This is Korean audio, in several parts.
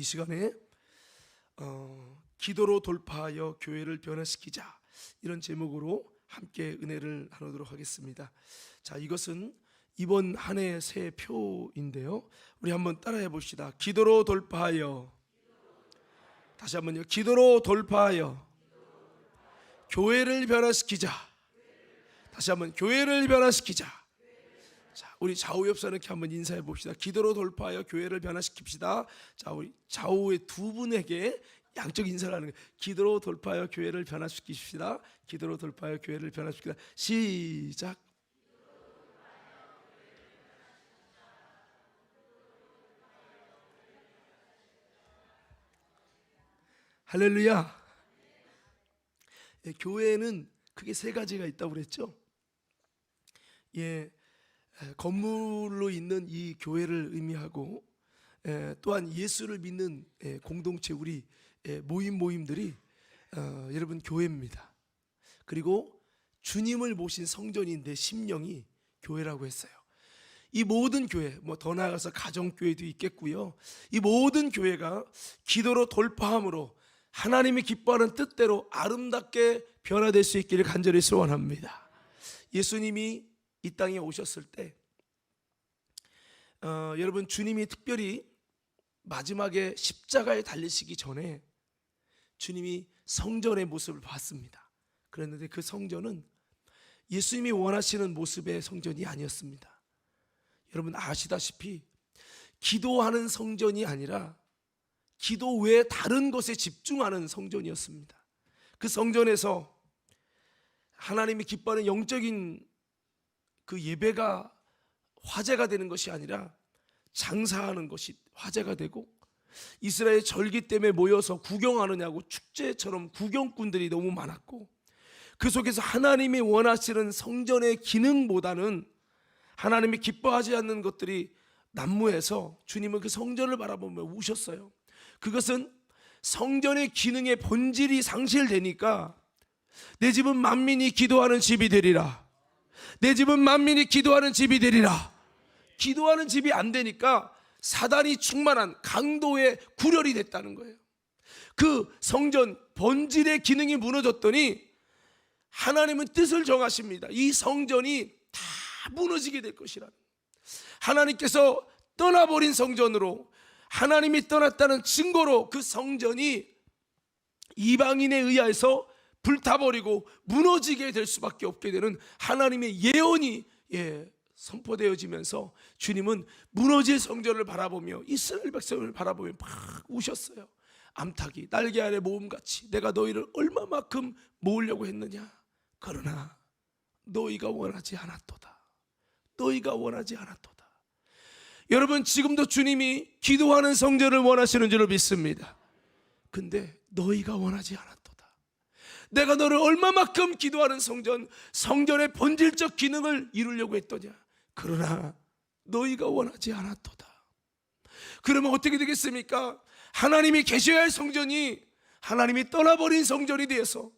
이 시간에 기도로 돌파하여 교회를 변화시키자, 이런 제목으로 함께 은혜를 나누도록 하겠습니다. 자, 이것은 이번 한 해의 새 표인데요, 우리 한번 따라해 봅시다. 기도로 돌파하여, 다시 한번요. 기도로 돌파하여 교회를 변화시키자. 다시 한번, 교회를 변화시키자. 자, 우리 좌우 옆사람께 한번 인사해 봅시다. 기도로 돌파하여 교회를 변화시킵시다. 자, 우리 좌우의 두 분에게 양쪽 인사를 하는 거예요. 기도로 돌파하여 교회를 변화시킵시다. 기도로 돌파하여 교회를 변화시킵시다. 시작. 할렐루야. 예, 교회는 크게 세 가지가 있다고 그랬죠. 예, 건물로 있는 이 교회를 의미하고, 또한 예수를 믿는 공동체, 우리 모임들이 여러분 교회입니다. 그리고 주님을 모신 성전인데 심령이 교회라고 했어요. 이 모든 교회, 더 나아가서 가정교회도 있겠고요, 이 모든 교회가 기도로 돌파함으로 하나님이 기뻐하는 뜻대로 아름답게 변화될 수 있기를 간절히 소원합니다. 예수님이 이 땅에 오셨을 때 여러분, 주님이 특별히 마지막에 십자가에 달리시기 전에 주님이 성전의 모습을 봤습니다. 그랬는데 그 성전은 예수님이 원하시는 모습의 성전이 아니었습니다. 여러분 아시다시피 기도하는 성전이 아니라 기도 외에 다른 것에 집중하는 성전이었습니다. 그 성전에서 하나님이 기뻐하는 영적인 그 예배가 화제가 되는 것이 아니라 장사하는 것이 화제가 되고, 이스라엘 절기 때문에 모여서 구경하느냐고 축제처럼 구경꾼들이 너무 많았고, 그 속에서 하나님이 원하시는 성전의 기능보다는 하나님이 기뻐하지 않는 것들이 난무해서 주님은 그 성전을 바라보며 우셨어요. 그것은 성전의 기능의 본질이 상실되니까 내 집은 만민이 기도하는 집이 되리라, 내 집은 만민이 기도하는 집이 되리라. 기도하는 집이 안 되니까 사단이 충만한 강도의 구렬이 됐다는 거예요. 그 성전 본질의 기능이 무너졌더니 하나님은 뜻을 정하십니다. 이 성전이 다 무너지게 될 것이라는, 하나님께서 떠나버린 성전으로, 하나님이 떠났다는 증거로 그 성전이 이방인에 의해서 불타버리고 무너지게 될 수밖에 없게 되는 하나님의 예언이 선포되어지면서 주님은 무너질 성전을 바라보며 이스라엘 백성을 바라보며 막 우셨어요. 암탉이 날개 아래 모음같이 내가 너희를 얼마만큼 모으려고 했느냐, 그러나 너희가 원하지 않았도다. 너희가 원하지 않았도다. 여러분, 지금도 주님이 기도하는 성전을 원하시는 줄로 믿습니다. 근데 너희가 원하지 않았도다. 내가 너를 얼마만큼 기도하는 성전의 본질적 기능을 이루려고 했더냐, 그러나 너희가 원하지 않았도다. 그러면 어떻게 되겠습니까? 하나님이 계셔야 할 성전이 하나님이 떠나버린 성전이 되어서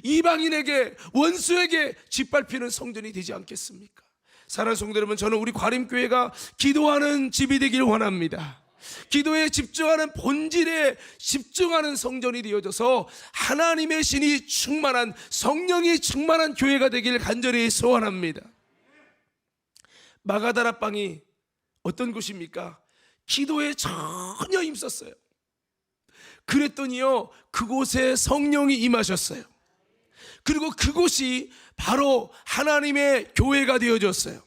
이방인에게, 원수에게 짓밟히는 성전이 되지 않겠습니까? 사랑하는 성도 여러분, 저는 우리 과림교회가 기도하는 집이 되기를 원합니다. 기도에 집중하는, 본질에 집중하는 성전이 되어져서 하나님의 신이 충만한, 성령이 충만한 교회가 되기를 간절히 소원합니다. 마가다라 빵이 어떤 곳입니까? 기도에 전혀 힘썼어요. 그랬더니요, 그곳에 성령이 임하셨어요. 그리고 그곳이 바로 하나님의 교회가 되어졌어요.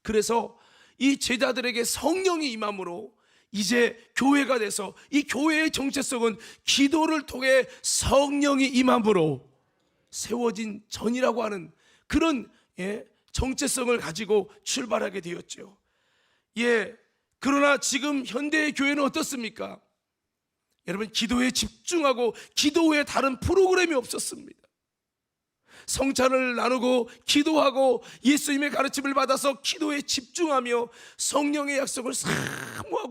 그래서 이 제자들에게 성령이 임함으로 이제 교회가 돼서, 이 교회의 정체성은 기도를 통해 성령이 임함으로 세워진 전이라고 하는 그런 정체성을 가지고 출발하게 되었죠. 그러나 지금 현대의 교회는 어떻습니까? 여러분, 기도에 집중하고 기도 외에 다른 프로그램이 없었습니다. 성찬을 나누고 기도하고 예수님의 가르침을 받아서 기도에 집중하며 성령의 약속을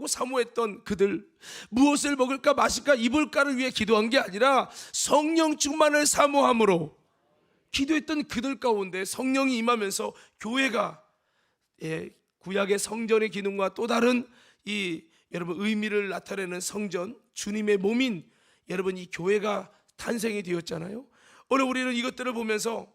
사모했던 그들, 무엇을 먹을까 마실까 입을까를 위해 기도한 게 아니라 성령 충만을 사모함으로 기도했던 그들 가운데 성령이 임하면서 교회가 구약의 성전의 기능과 또 다른 이 여러분 의미를 나타내는 성전, 주님의 몸인 여러분 이 교회가 탄생이 되었잖아요. 오늘 우리는 이것들을 보면서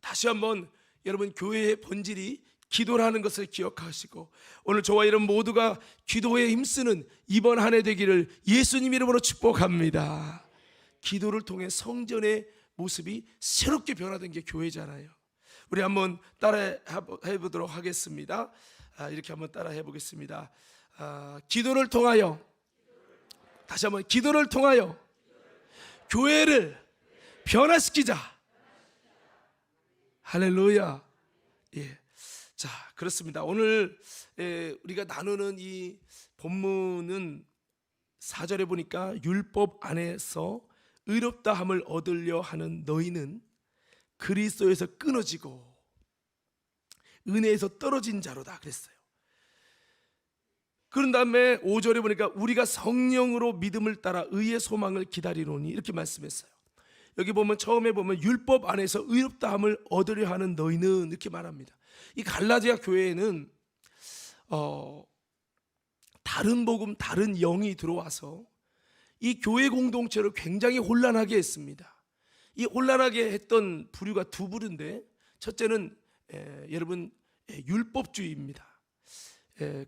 다시 한번 여러분 교회의 본질이 기도라는 것을 기억하시고, 오늘 저와 여러분 모두가 기도에 힘쓰는 이번 한 해 되기를 예수님 이름으로 축복합니다. 기도를 통해 성전의 모습이 새롭게 변화된 게 교회잖아요. 우리 한번 따라 해보도록 하겠습니다. 이렇게 한번 따라 해보겠습니다. 기도를 통하여, 다시 한번 기도를 통하여 교회를 변화시키자. 할렐루야. 예. 자, 그렇습니다. 오늘 우리가 나누는 이 본문은 4절에 보니까 율법 안에서 의롭다함을 얻으려 하는 너희는 그리스도에서 끊어지고 은혜에서 떨어진 자로다 그랬어요. 그런 다음에 5절에 보니까 우리가 성령으로 믿음을 따라 의의 소망을 기다리노니 이렇게 말씀했어요. 여기 보면 처음에 보면 율법 안에서 의롭다함을 얻으려 하는 너희는 이렇게 말합니다. 이 갈라디아 교회에는 다른 복음, 다른 영이 들어와서 이 교회 공동체를 굉장히 혼란하게 했습니다. 이 혼란하게 했던 부류가 두 부류인데, 첫째는 여러분 율법주의입니다.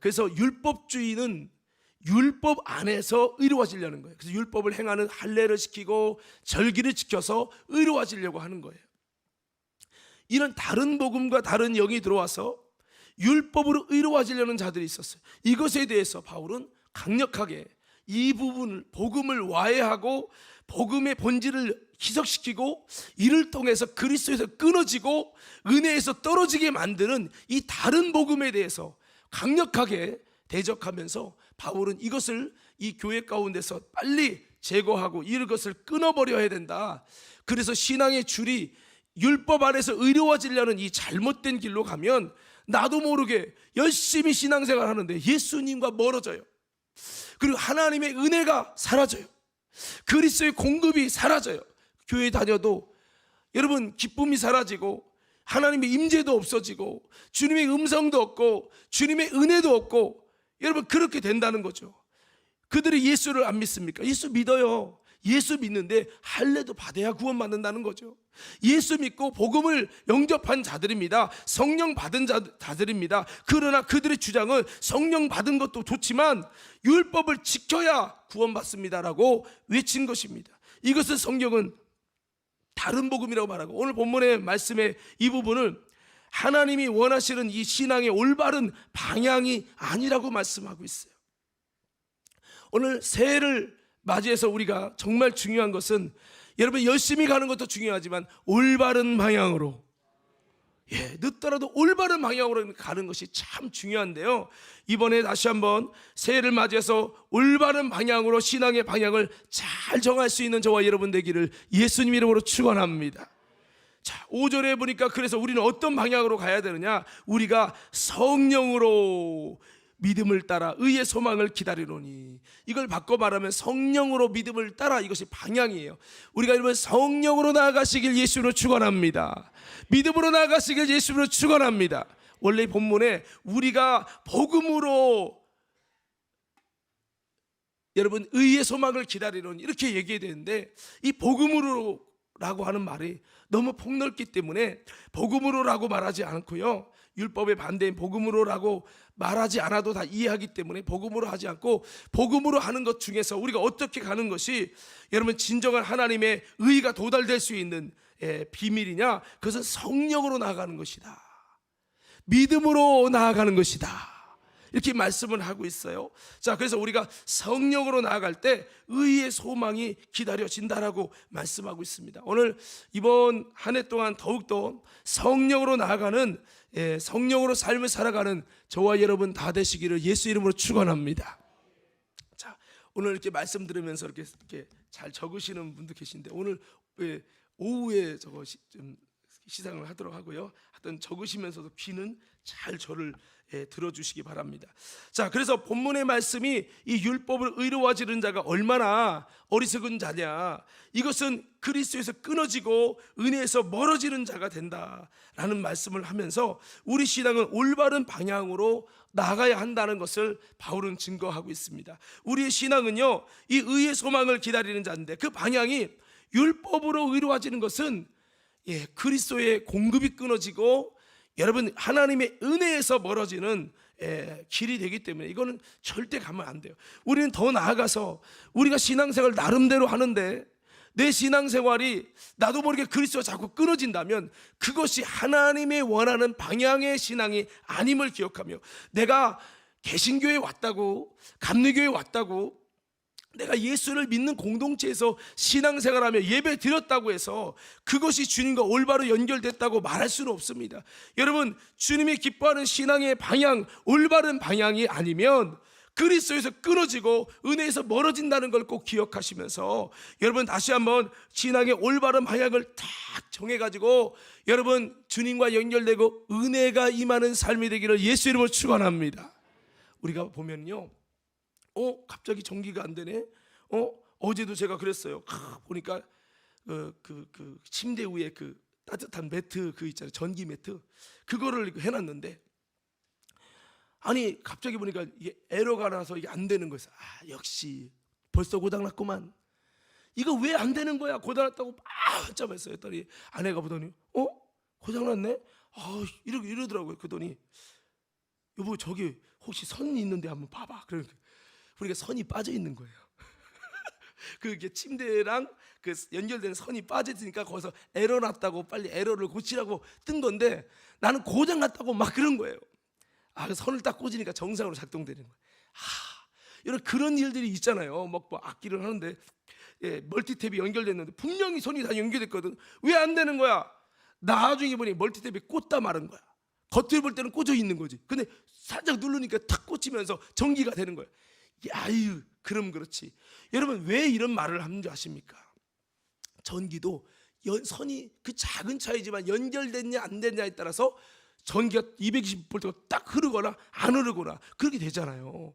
그래서 율법주의는 율법 안에서 의로워지려는 거예요. 그래서 율법을 행하는 할례를 시키고 절기를 지켜서 의로워지려고 하는 거예요. 이런 다른 복음과 다른 영이 들어와서 율법으로 의로워지려는 자들이 있었어요. 이것에 대해서 바울은 강력하게 이 부분을, 복음을 와해하고 복음의 본질을 희석시키고 이를 통해서 그리스도에서 끊어지고 은혜에서 떨어지게 만드는 이 다른 복음에 대해서 강력하게 대적하면서 바울은 이것을 이 교회 가운데서 빨리 제거하고 이것을 끊어버려야 된다. 그래서 신앙의 줄이 율법 안에서 의로워지려는 이 잘못된 길로 가면 나도 모르게 열심히 신앙생활 하는데 예수님과 멀어져요. 그리고 하나님의 은혜가 사라져요. 그리스도의 공급이 사라져요. 교회 다녀도 여러분 기쁨이 사라지고 하나님의 임재도 없어지고 주님의 음성도 없고 주님의 은혜도 없고, 여러분 그렇게 된다는 거죠. 그들이 예수를 안 믿습니까? 예수 믿어요. 예수 믿는데 할례도 받아야 구원받는다는 거죠. 예수 믿고 복음을 영접한 자들입니다. 성령 받은 자들입니다. 그러나 그들의 주장은 성령 받은 것도 좋지만 율법을 지켜야 구원받습니다라고 외친 것입니다. 이것을 성경은 다른 복음이라고 말하고, 오늘 본문의 말씀의 이 부분을 하나님이 원하시는 이 신앙의 올바른 방향이 아니라고 말씀하고 있어요. 오늘 새해를 맞이해서 우리가 정말 중요한 것은, 여러분 열심히 가는 것도 중요하지만 올바른 방향으로, 늦더라도 올바른 방향으로 가는 것이 참 중요한데요. 이번에 다시 한번 새해를 맞이해서 올바른 방향으로 신앙의 방향을 잘 정할 수 있는 저와 여러분 되기를 예수님 이름으로 축원합니다. 자, 5절에 보니까 그래서 우리는 어떤 방향으로 가야 되느냐? 우리가 성령으로 믿음을 따라 의의 소망을 기다리노니, 이걸 바꿔 말하면 성령으로 믿음을 따라, 이것이 방향이에요. 우리가 여러분 성령으로 나아가시길 예수로 축원합니다. 믿음으로 나아가시길 예수로 축원합니다. 원래 본문에 우리가 복음으로 여러분 의의 소망을 기다리노니 이렇게 얘기해야 되는데, 이 복음으로 라고 하는 말이 너무 폭넓기 때문에 복음으로라고 말하지 않고요, 율법의 반대인 복음으로라고 말하지 않아도 다 이해하기 때문에 복음으로 하지 않고, 복음으로 하는 것 중에서 우리가 어떻게 가는 것이 여러분 진정한 하나님의 의가 도달될 수 있는 비밀이냐? 그것은 성령으로 나아가는 것이다. 믿음으로 나아가는 것이다. 이렇게 말씀을 하고 있어요. 자, 그래서 우리가 성령으로 나아갈 때 의의 소망이 기다려진다라고 말씀하고 있습니다. 오늘 이번 한 해 동안 더욱더 성령으로 나아가는, 성령으로 삶을 살아가는 저와 여러분 다 되시기를 예수 이름으로 축원합니다. 자, 오늘 이렇게 말씀 들으면서 이렇게 잘 적으시는 분도 계신데, 오늘 오후에 저거 좀 시상을 하도록 하고요. 하여튼 적으시면서도 귀는 잘 저를 들어주시기 바랍니다. 자, 그래서 본문의 말씀이 이 율법을 의로워지는 자가 얼마나 어리석은 자냐, 이것은 그리스도에서 끊어지고 은혜에서 멀어지는 자가 된다라는 말씀을 하면서 우리 신앙은 올바른 방향으로 나아가야 한다는 것을 바울은 증거하고 있습니다. 우리의 신앙은요, 이 의의 소망을 기다리는 자인데 그 방향이 율법으로 의로워지는 것은 그리스도의 공급이 끊어지고 여러분 하나님의 은혜에서 멀어지는 길이 되기 때문에 이거는 절대 가면 안 돼요. 우리는 더 나아가서 우리가 신앙생활 나름대로 하는데 내 신앙생활이 나도 모르게 그리스도와 자꾸 끊어진다면 그것이 하나님의 원하는 방향의 신앙이 아님을 기억하며, 내가 개신교에 왔다고, 감리교에 왔다고, 내가 예수를 믿는 공동체에서 신앙생활하며 예배 드렸다고 해서 그것이 주님과 올바로 연결됐다고 말할 수는 없습니다. 여러분, 주님이 기뻐하는 신앙의 방향, 올바른 방향이 아니면 그리스도에서 끊어지고 은혜에서 멀어진다는 걸 꼭 기억하시면서 여러분 다시 한번 신앙의 올바른 방향을 딱 정해가지고 여러분 주님과 연결되고 은혜가 임하는 삶이 되기를 예수 이름으로 축원합니다. 우리가 보면요, 갑자기 전기가 안 되네. 어제도 제가 그랬어요. 보니까 그 침대 위에 그 따뜻한 매트 그 있잖아요, 전기 매트, 그거를 해놨는데 아니 갑자기 보니까 이게 에러가 나서 이게 안 되는 거예요. 역시 벌써 고장났구만. 이거 왜 안 되는 거야? 고장났다고 막 한참 했어요. 했더니 아내가 보더니 고장났네? 이러더라고요. 그러더니 여보 저기 혹시 선 있는데 한번 봐봐. 그러니까 우리가 선이 빠져 있는 거예요. 그게 침대랑 그 연결된 선이 빠져 있으니까 거기서 에러 났다고 빨리 에러를 고치라고 뜬 건데 나는 고장 났다고 막 그런 거예요. 그 선을 딱 꽂으니까 정상으로 작동되는 거예요. 여러분 그런 일들이 있잖아요. 뭐 악기를 하는데 멀티탭이 연결됐는데 분명히 선이 다 연결됐거든. 왜 안 되는 거야? 나중에 보니 멀티탭이 꽂다 마른 거야. 겉을 볼 때는 꽂혀 있는 거지. 근데 살짝 누르니까 탁 꽂히면서 전기가 되는 거예요. 아유, 그럼 그렇지. 여러분 왜 이런 말을 하는 줄 아십니까? 전기도 선이 그 작은 차이지만 연결됐냐 안 됐냐에 따라서 전기가 220V가 딱 흐르거나 안 흐르거나 그렇게 되잖아요.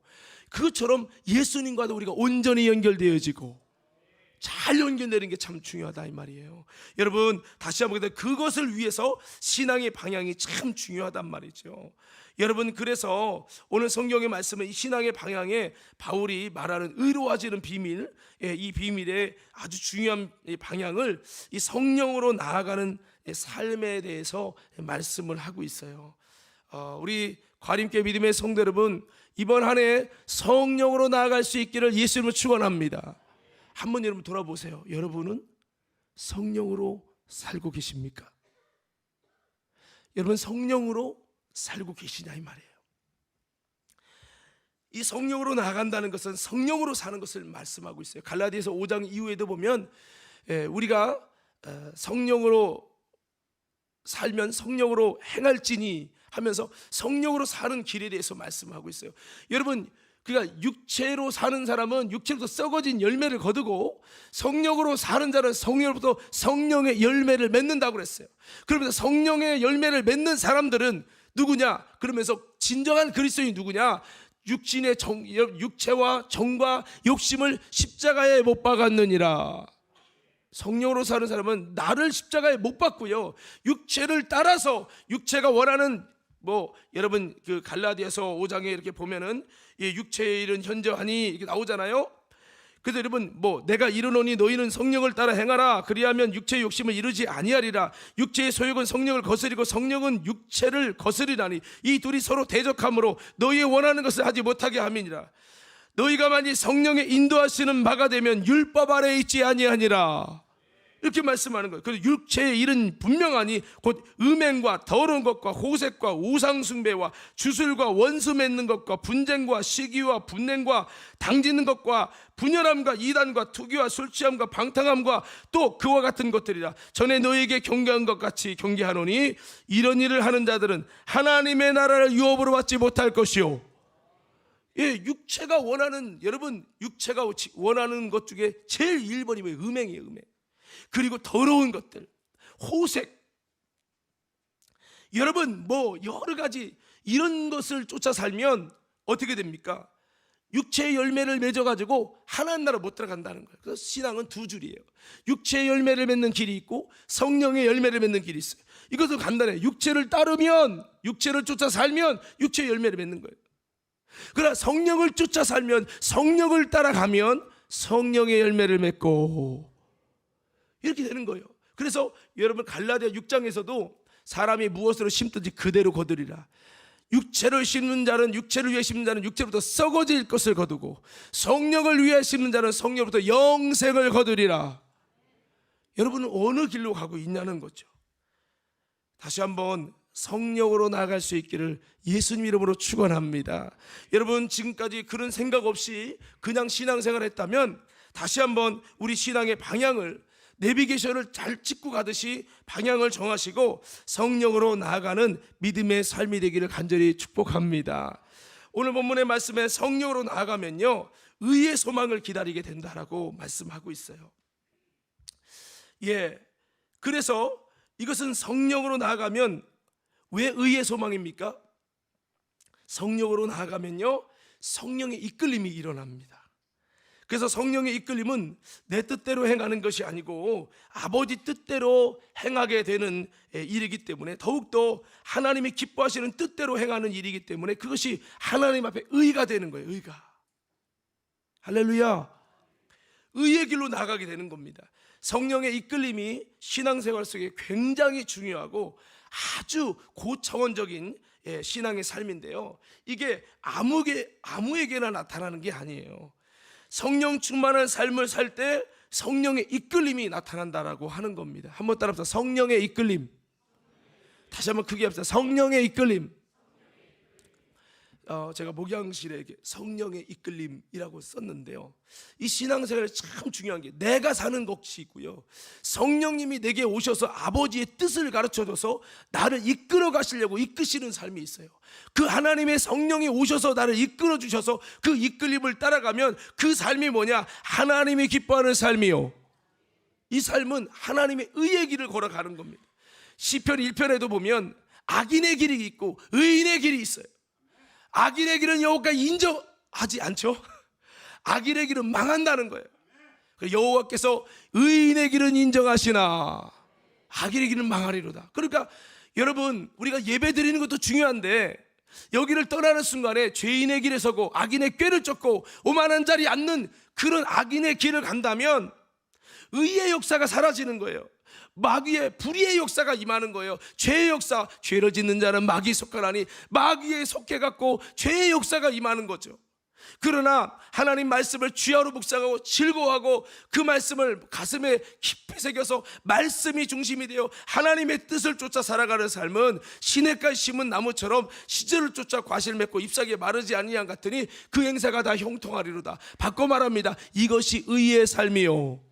그것처럼 예수님과도 우리가 온전히 연결되어지고 잘 연결되는 게 참 중요하다 이 말이에요. 여러분 다시 한번 그것을 위해서 신앙의 방향이 참 중요하단 말이죠. 여러분 그래서 오늘 성경의 말씀은 이 신앙의 방향에 바울이 말하는 의로워지는 비밀, 이 비밀의 아주 중요한 방향을 이 성령으로 나아가는 삶에 대해서 말씀을 하고 있어요. 우리 과림교회 믿음의 성도 여러분, 이번 한 해 성령으로 나아갈 수 있기를 예수님을 축원합니다. 한번 여러분 돌아보세요. 여러분은 성령으로 살고 계십니까? 여러분 성령으로 살고 계시냐 이 말이에요. 이 성령으로 나아간다는 것은 성령으로 사는 것을 말씀하고 있어요. 갈라디아서 5장 이후에도 보면 우리가 성령으로 살면 성령으로 행할지니 하면서 성령으로 사는 길에 대해서 말씀하고 있어요. 여러분 그러니까 육체로 사는 사람은 육체로부터 썩어진 열매를 거두고 성령으로 사는 자는 성령으로부터 성령의 열매를 맺는다고 그랬어요. 그러면서 성령의 열매를 맺는 사람들은 누구냐? 그러면서 진정한 그리스도인이 누구냐? 육체와 정과 욕심을 십자가에 못 박았느니라. 성령으로 사는 사람은 나를 십자가에 못 박고요, 육체를 따라서 육체가 원하는 여러분 그 갈라디아서 5장에 이렇게 보면은 육체의 일은 현저하니 이렇게 나오잖아요. 그래서 여러분 내가 이르노니 너희는 성령을 따라 행하라. 그리하면 육체의 욕심을 이루지 아니하리라. 육체의 소욕은 성령을 거스리고 성령은 육체를 거스리나니 이 둘이 서로 대적함으로 너희의 원하는 것을 하지 못하게 함이니라. 너희가 만일 성령의 인도하시는 바가 되면 율법 아래에 있지 아니하니라. 이렇게 말씀하는 거예요. 그래서 육체의 일은 분명하니 곧 음행과 더러운 것과 호색과 우상숭배와 주술과 원수 맺는 것과 분쟁과 시기와 분냉과 당짓는 것과 분열함과 이단과 투기와 술취함과 방탕함과 또 그와 같은 것들이라. 전에 너희에게 경계한 것 같이 경계하노니 이런 일을 하는 자들은 하나님의 나라를 유업으로 받지 못할 것이요. 육체가 원하는, 여러분 육체가 원하는 것 중에 제일 1번이 뭐예요? 음행이에요. 음행. 그리고 더러운 것들, 호색, 여러분 뭐 여러 가지 이런 것을 쫓아 살면 어떻게 됩니까? 육체의 열매를 맺어가지고 하나님 나라 못 들어간다는 거예요. 그래서 신앙은 두 줄이에요. 육체의 열매를 맺는 길이 있고 성령의 열매를 맺는 길이 있어요. 이것은 간단해요. 육체를 따르면, 육체를 쫓아 살면 육체의 열매를 맺는 거예요. 그러나 성령을 쫓아 살면, 성령을 따라가면 성령의 열매를 맺고 이렇게 되는 거예요. 그래서 여러분 갈라디아 6장에서도 사람이 무엇으로 심든지 그대로 거두리라. 육체를 심는 자는 육체를 위해 심는 자는 육체로부터 썩어질 것을 거두고 성령을 위해 심는 자는 성령으로부터 영생을 거두리라. 여러분은 어느 길로 가고 있냐는 거죠. 다시 한번 성령으로 나아갈 수 있기를 예수님 이름으로 축원합니다. 여러분 지금까지 그런 생각 없이 그냥 신앙생활 했다면 다시 한번 우리 신앙의 방향을, 내비게이션을 잘 찍고 가듯이 방향을 정하시고 성령으로 나아가는 믿음의 삶이 되기를 간절히 축복합니다. 오늘 본문의 말씀에 성령으로 나아가면요 의의 소망을 기다리게 된다라고 말씀하고 있어요. 그래서 이것은 성령으로 나아가면 왜 의의 소망입니까? 성령으로 나아가면요 성령의 이끌림이 일어납니다. 그래서 성령의 이끌림은 내 뜻대로 행하는 것이 아니고 아버지 뜻대로 행하게 되는 일이기 때문에, 더욱더 하나님이 기뻐하시는 뜻대로 행하는 일이기 때문에 그것이 하나님 앞에 의가 되는 거예요. 의가. 할렐루야. 의의 길로 나가게 되는 겁니다. 성령의 이끌림이 신앙생활 속에 굉장히 중요하고 아주 고차원적인 신앙의 삶인데요, 이게 아무에게나 나타나는 게 아니에요. 성령 충만한 삶을 살 때 성령의 이끌림이 나타난다라고 하는 겁니다. 한번 따라합시다. 성령의 이끌림. 다시 한번 크게 합시다. 성령의 이끌림. 제가 목양실에 성령의 이끌림이라고 썼는데요, 이 신앙생활에 참 중요한 게 내가 사는 것이 있고요, 성령님이 내게 오셔서 아버지의 뜻을 가르쳐줘서 나를 이끌어 가시려고 이끄시는 삶이 있어요. 그 하나님의 성령이 오셔서 나를 이끌어 주셔서 그 이끌림을 따라가면 그 삶이 뭐냐? 하나님이 기뻐하는 삶이요, 이 삶은 하나님의 의의 길을 걸어가는 겁니다. 시편 1편에도 보면 악인의 길이 있고 의인의 길이 있어요. 악인의 길은 여호와가 인정하지 않죠. 악인의 길은 망한다는 거예요. 여호와께서 의인의 길은 인정하시나 악인의 길은 망하리로다. 그러니까 여러분 우리가 예배 드리는 것도 중요한데 여기를 떠나는 순간에 죄인의 길에 서고 악인의 꾀를 쫓고 오만한 자리에 앉는 그런 악인의 길을 간다면 의의 역사가 사라지는 거예요. 마귀의 불의의 역사가 임하는 거예요. 죄의 역사, 죄를 짓는 자는 마귀에 속하나니 마귀에 속해갖고 죄의 역사가 임하는 거죠. 그러나 하나님 말씀을 주야로 묵상하고 즐거워하고 그 말씀을 가슴에 깊이 새겨서 말씀이 중심이 되어 하나님의 뜻을 쫓아 살아가는 삶은 시냇가에 심은 나무처럼 시절을 쫓아 과실 맺고 잎사귀에 마르지 아니한 같으니 그 행사가 다 형통하리로다. 바꿔 말합니다. 이것이 의의 삶이요,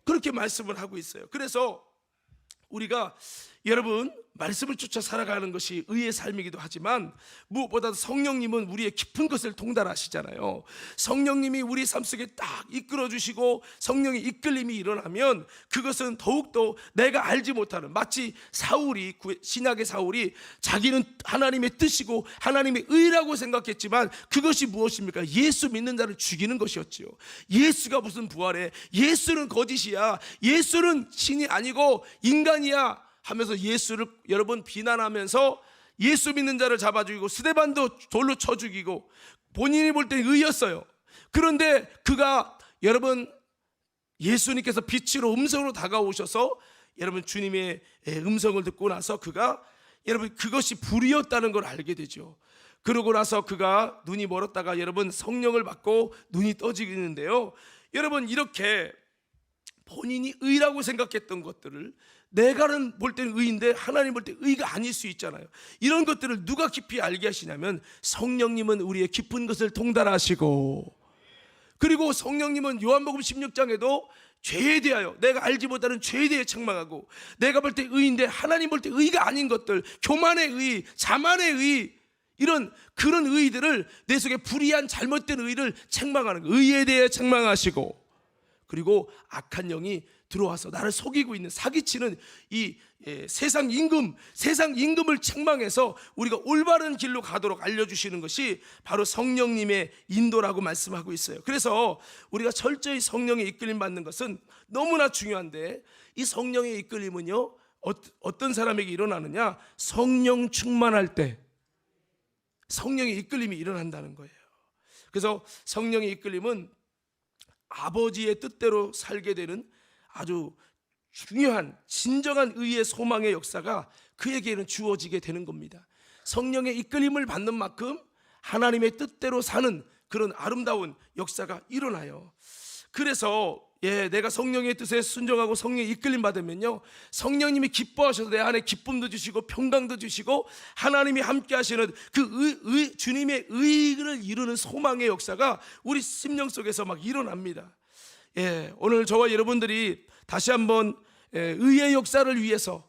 그렇게 말씀을 하고 있어요. 그래서 우리가 여러분 말씀을 쫓아 살아가는 것이 의의 삶이기도 하지만 무엇보다도 성령님은 우리의 깊은 것을 통달하시잖아요. 성령님이 우리 삶 속에 딱 이끌어 주시고 성령의 이끌림이 일어나면 그것은 더욱더 내가 알지 못하는, 마치 사울이, 신약의 사울이 자기는 하나님의 뜻이고 하나님의 의라고 생각했지만 그것이 무엇입니까? 예수 믿는 자를 죽이는 것이었죠. 예수가 무슨 부활해, 예수는 거짓이야, 예수는 신이 아니고 인간이야 하면서 예수를 여러분 비난하면서 예수 믿는 자를 잡아 죽이고 스데반도 돌로 쳐 죽이고 본인이 볼 때 의였어요. 그런데 그가 여러분 예수님께서 빛으로 음성으로 다가오셔서 여러분 주님의 음성을 듣고 나서 그가 여러분 그것이 불이었다는 걸 알게 되죠. 그러고 나서 그가 눈이 멀었다가 여러분 성령을 받고 눈이 떠지는데요, 여러분 이렇게 본인이 의라고 생각했던 것들을 내가는 볼 때는 의인데 하나님 볼 때 의가 아닐 수 있잖아요. 이런 것들을 누가 깊이 알게 하시냐면 성령님은 우리의 깊은 것을 통달하시고, 그리고 성령님은 요한복음 16장에도 죄에 대하여, 내가 알지 못하는 죄에 대해 책망하고, 내가 볼 때 의인데 하나님 볼 때 의가 아닌 것들, 교만의 의, 자만의 의, 그런 의들을, 내 속에 불의한 잘못된 의를 책망하는, 의에 대해 책망하시고, 그리고 악한 영이 들어와서 나를 속이고 있는 사기치는 이 세상 임금을 책망해서 우리가 올바른 길로 가도록 알려주시는 것이 바로 성령님의 인도라고 말씀하고 있어요. 그래서 우리가 철저히 성령의 이끌림 받는 것은 너무나 중요한데, 이 성령의 이끌림은요, 어떤 사람에게 일어나느냐? 성령 충만할 때 성령의 이끌림이 일어난다는 거예요. 그래서 성령의 이끌림은 아버지의 뜻대로 살게 되는 아주 중요한 진정한 의의 소망의 역사가 그에게는 주어지게 되는 겁니다. 성령의 이끌림을 받는 만큼 하나님의 뜻대로 사는 그런 아름다운 역사가 일어나요. 그래서 내가 성령의 뜻에 순종하고 성령의 이끌림 받으면요, 성령님이 기뻐하셔서 내 안에 기쁨도 주시고 평강도 주시고 하나님이 함께 하시는 그 주님의 의를 이루는 소망의 역사가 우리 심령 속에서 막 일어납니다. 오늘 저와 여러분들이 다시 한번 의의 역사를 위해서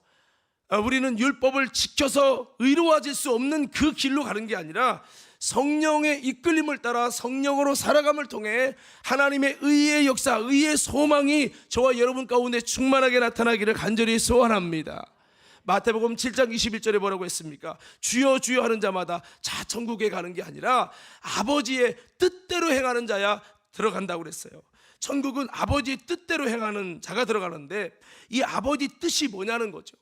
우리는 율법을 지켜서 의로워질 수 없는 그 길로 가는 게 아니라 성령의 이끌림을 따라 성령으로 살아감을 통해 하나님의 의의 역사, 의의 소망이 저와 여러분 가운데 충만하게 나타나기를 간절히 소원합니다. 마태복음 7장 21절에 뭐라고 했습니까? 주여 주여 하는 자마다 천국에 가는 게 아니라 아버지의 뜻대로 행하는 자야 들어간다고 그랬어요. 천국은 아버지의 뜻대로 행하는 자가 들어가는데, 이 아버지 뜻이 뭐냐는 거죠.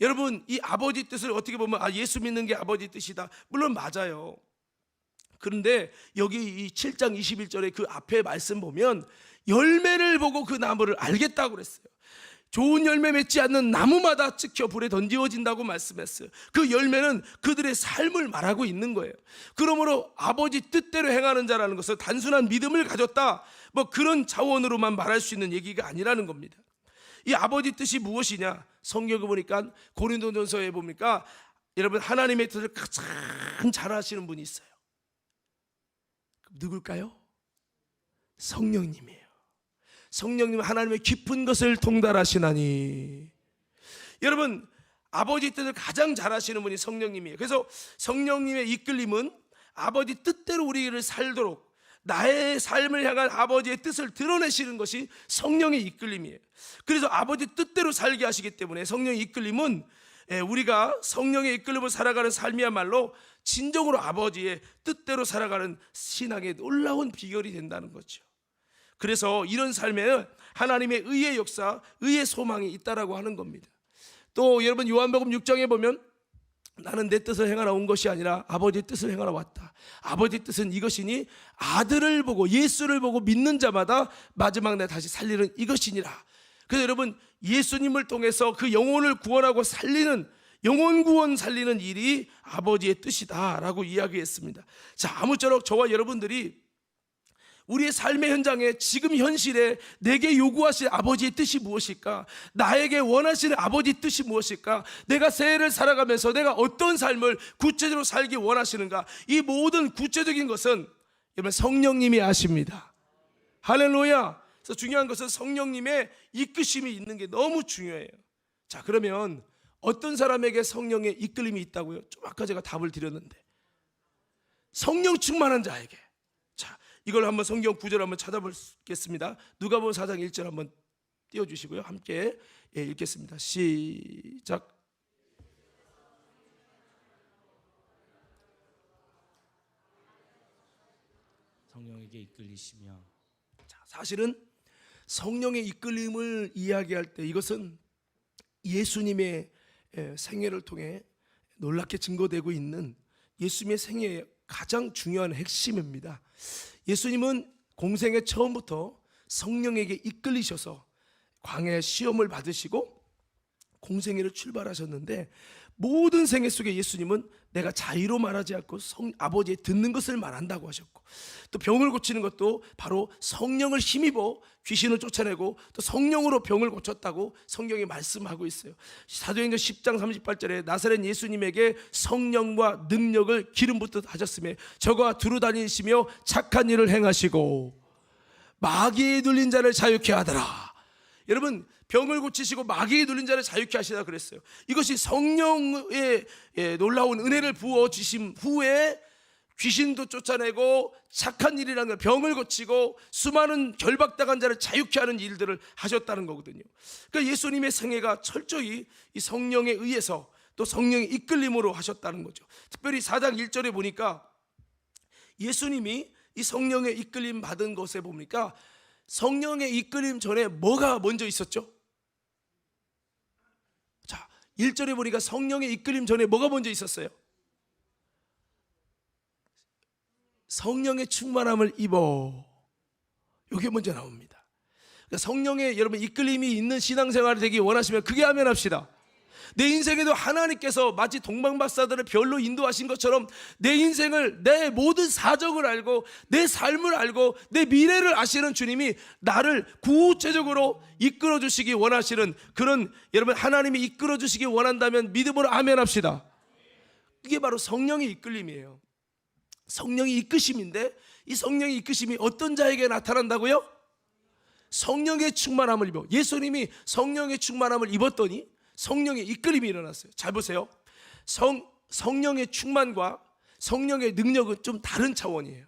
여러분, 이 아버지 뜻을 어떻게 보면 예수 믿는 게 아버지 뜻이다, 물론 맞아요. 그런데 여기 이 7장 21절에 그 앞에 말씀 보면 열매를 보고 그 나무를 알겠다고 그랬어요. 좋은 열매 맺지 않는 나무마다 찍혀 불에 던지어진다고 말씀했어요. 그 열매는 그들의 삶을 말하고 있는 거예요. 그러므로 아버지 뜻대로 행하는 자라는 것은 단순한 믿음을 가졌다, 그런 차원으로만 말할 수 있는 얘기가 아니라는 겁니다. 이 아버지 뜻이 무엇이냐? 성경에 보니까 고린도전서에 보니까 여러분, 하나님의 뜻을 가장 잘 아시는 분이 있어요. 누굴까요? 성령님이에요. 성령님은 하나님의 깊은 것을 통달하시나니. 여러분, 아버지 뜻을 가장 잘 아시는 분이 성령님이에요. 그래서 성령님의 이끌림은 아버지 뜻대로 우리를 살도록 나의 삶을 향한 아버지의 뜻을 드러내시는 것이 성령의 이끌림이에요. 그래서 아버지 뜻대로 살게 하시기 때문에 성령의 이끌림은 우리가 성령의 이끌림을 살아가는 삶이야말로 진정으로 아버지의 뜻대로 살아가는 신앙의 놀라운 비결이 된다는 거죠. 그래서 이런 삶에는 하나님의 의의 역사, 의의 소망이 있다라고 하는 겁니다. 또 여러분, 요한복음 6장에 보면 나는 내 뜻을 행하러 온 것이 아니라 아버지의 뜻을 행하러 왔다. 아버지의 뜻은 이것이니 아들을 보고 예수를 보고 믿는 자마다 마지막 날 다시 살리는 이것이니라. 그래서 여러분, 예수님을 통해서 그 영혼을 구원하고 살리는, 영혼 구원 살리는 일이 아버지의 뜻이다라고 이야기했습니다. 자, 아무쪼록 저와 여러분들이 우리의 삶의 현장에 지금 현실에 내게 요구하실 아버지의 뜻이 무엇일까? 나에게 원하시는 아버지의 뜻이 무엇일까? 내가 새해를 살아가면서 내가 어떤 삶을 구체적으로 살기 원하시는가? 이 모든 구체적인 것은 여러분 성령님이 아십니다. 할렐루야. 그래서 중요한 것은 성령님의 이끄심이 있는 게 너무 중요해요. 자, 그러면 어떤 사람에게 성령의 이끌림이 있다고요? 좀 아까 제가 답을 드렸는데, 성령 충만한 자에게. 자, 이걸 한번 성경 구절 한번 찾아보겠습니다. 누가복음 4장 1절 한번 띄워주시고요, 함께 읽겠습니다. 시작. 성령에게 이끌리시며. 자, 사실은 성령의 이끌림을 이야기할 때 이것은 예수님의 생애를 통해 놀랍게 증거되고 있는 예수님의 생애의 가장 중요한 핵심입니다. 예수님은 공생의 처음부터 성령에게 이끌리셔서 광야의 시험을 받으시고 공생애를 출발하셨는데, 모든 생애 속에 예수님은 내가 자의로 말하지 않고 아버지의 듣는 것을 말한다고 하셨고, 또 병을 고치는 것도 바로 성령을 힘입어 귀신을 쫓아내고 또 성령으로 병을 고쳤다고 성경이 말씀하고 있어요. 사도행전 10장 38절에 나사렛 예수님에게 성령과 능력을 기름 붓듯 하셨으며 저가 두루 다니시며 착한 일을 행하시고 마귀에 눌린 자를 자유케 하더라. 여러분, 병을 고치시고 마귀에 눌린 자를 자유케 하시다 그랬어요. 이것이 성령의 놀라운 은혜를 부어주신 후에 귀신도 쫓아내고 착한 일이라는 병을 고치고 수많은 결박당한 자를 자유케 하는 일들을 하셨다는 거거든요. 그러니까 예수님의 생애가 철저히 이 성령에 의해서 또 성령의 이끌림으로 하셨다는 거죠. 특별히 4장 1절에 보니까 예수님이 이 성령의 이끌림 받은 것에 보니까 성령의 이끌림 전에 뭐가 먼저 있었죠? 자, 1절에 보니까 성령의 이끌림 전에 뭐가 먼저 있었어요? 성령의 충만함을 입어. 이게 먼저 나옵니다. 그러니까 성령의 여러분 이끌림이 있는 신앙생활이 되기 원하시면 그게 하면 합시다. 내 인생에도 하나님께서 마치 동방박사들을 별로 인도하신 것처럼 내 인생을, 내 모든 사정을 알고 내 삶을 알고 내 미래를 아시는 주님이 나를 구체적으로 이끌어 주시기 원하시는 그런, 여러분 하나님이 이끌어 주시기 원한다면 믿음으로 아멘 합시다. 이게 바로 성령의 이끌림이에요. 성령의 이끄심인데 이 성령의 이끄심이 어떤 자에게 나타난다고요? 성령의 충만함을 입어. 예수님이 성령의 충만함을 입었더니 성령의 이끌림이 일어났어요. 잘 보세요. 성령의 충만과 성령의 능력은 좀 다른 차원이에요.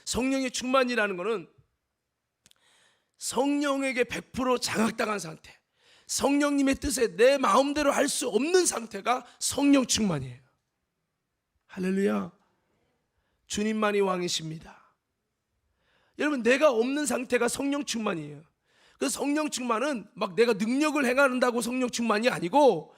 성령의 충만이라는 것은 성령에게 100% 장악당한 상태, 성령님의 뜻에 내 마음대로 할 수 없는 상태가 성령 충만이에요. 할렐루야. 주님만이 왕이십니다. 여러분, 내가 없는 상태가 성령 충만이에요. 그래서 성령 충만은 막 내가 능력을 행한다고 성령 충만이 아니고,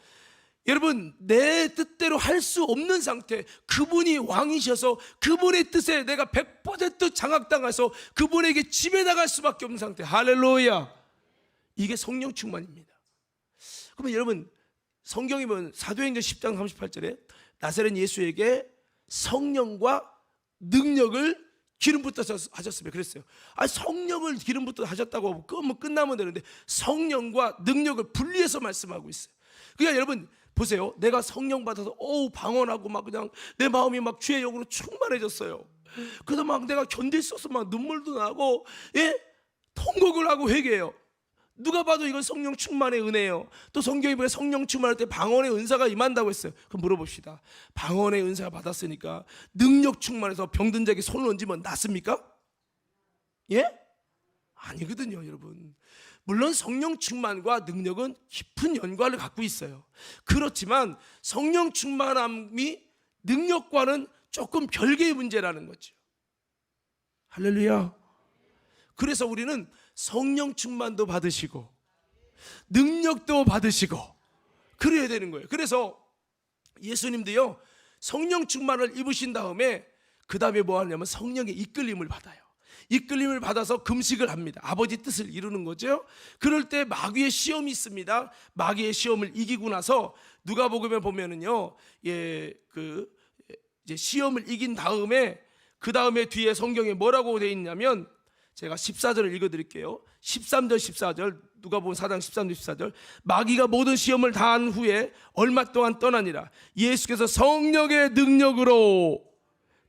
여러분 내 뜻대로 할 수 없는 상태, 그분이 왕이셔서 그분의 뜻에 내가 100% 장악당해서 그분에게 지배당할 수밖에 없는 상태. 할렐루야. 이게 성령 충만입니다. 그러면 여러분 성경에 보면 사도행전 10장 38절에 나사렛 예수에게 성령과 능력을 기름 붓어서 하셨으면 그랬어요. 성령을 기름 붓어 하셨다고 하고 끝나면 되는데 성령과 능력을 분리해서 말씀하고 있어요. 그러니까 여러분 보세요. 내가 성령 받아서 방언하고 막 그냥 내 마음이 막 주의 영으로 충만해졌어요. 그래서 막 내가 견딜 수 없어 막 눈물도 나고, 통곡을 하고 회개해요. 누가 봐도 이건 성령 충만의 은혜예요. 또 성경이 보면 성령 충만할 때 방언의 은사가 임한다고 했어요. 그럼 물어봅시다. 방언의 은사가 받았으니까 능력 충만해서 병든 자에게 손을 얹으면 낫습니까? 예? 아니거든요, 여러분. 물론 성령 충만과 능력은 깊은 연관을 갖고 있어요. 그렇지만 성령 충만함이 능력과는 조금 별개의 문제라는 거죠. 할렐루야. 그래서 우리는 성령 충만도 받으시고 능력도 받으시고 그래야 되는 거예요. 그래서 예수님도요 성령 충만을 입으신 다음에 그 다음에 뭐 하냐면 성령의 이끌림을 받아요. 이끌림을 받아서 금식을 합니다. 아버지 뜻을 이루는 거죠. 그럴 때 마귀의 시험이 있습니다. 마귀의 시험을 이기고 나서 누가복음에 보면은요, 이제 시험을 이긴 다음에 그 다음에 뒤에 성경에 뭐라고 되어 있냐면, 제가 14절을 읽어드릴게요. 13절 14절 누가복음 4장 13절 14절. 마귀가 모든 시험을 다한 후에 얼마 동안 떠나니라. 예수께서 성령의 능력으로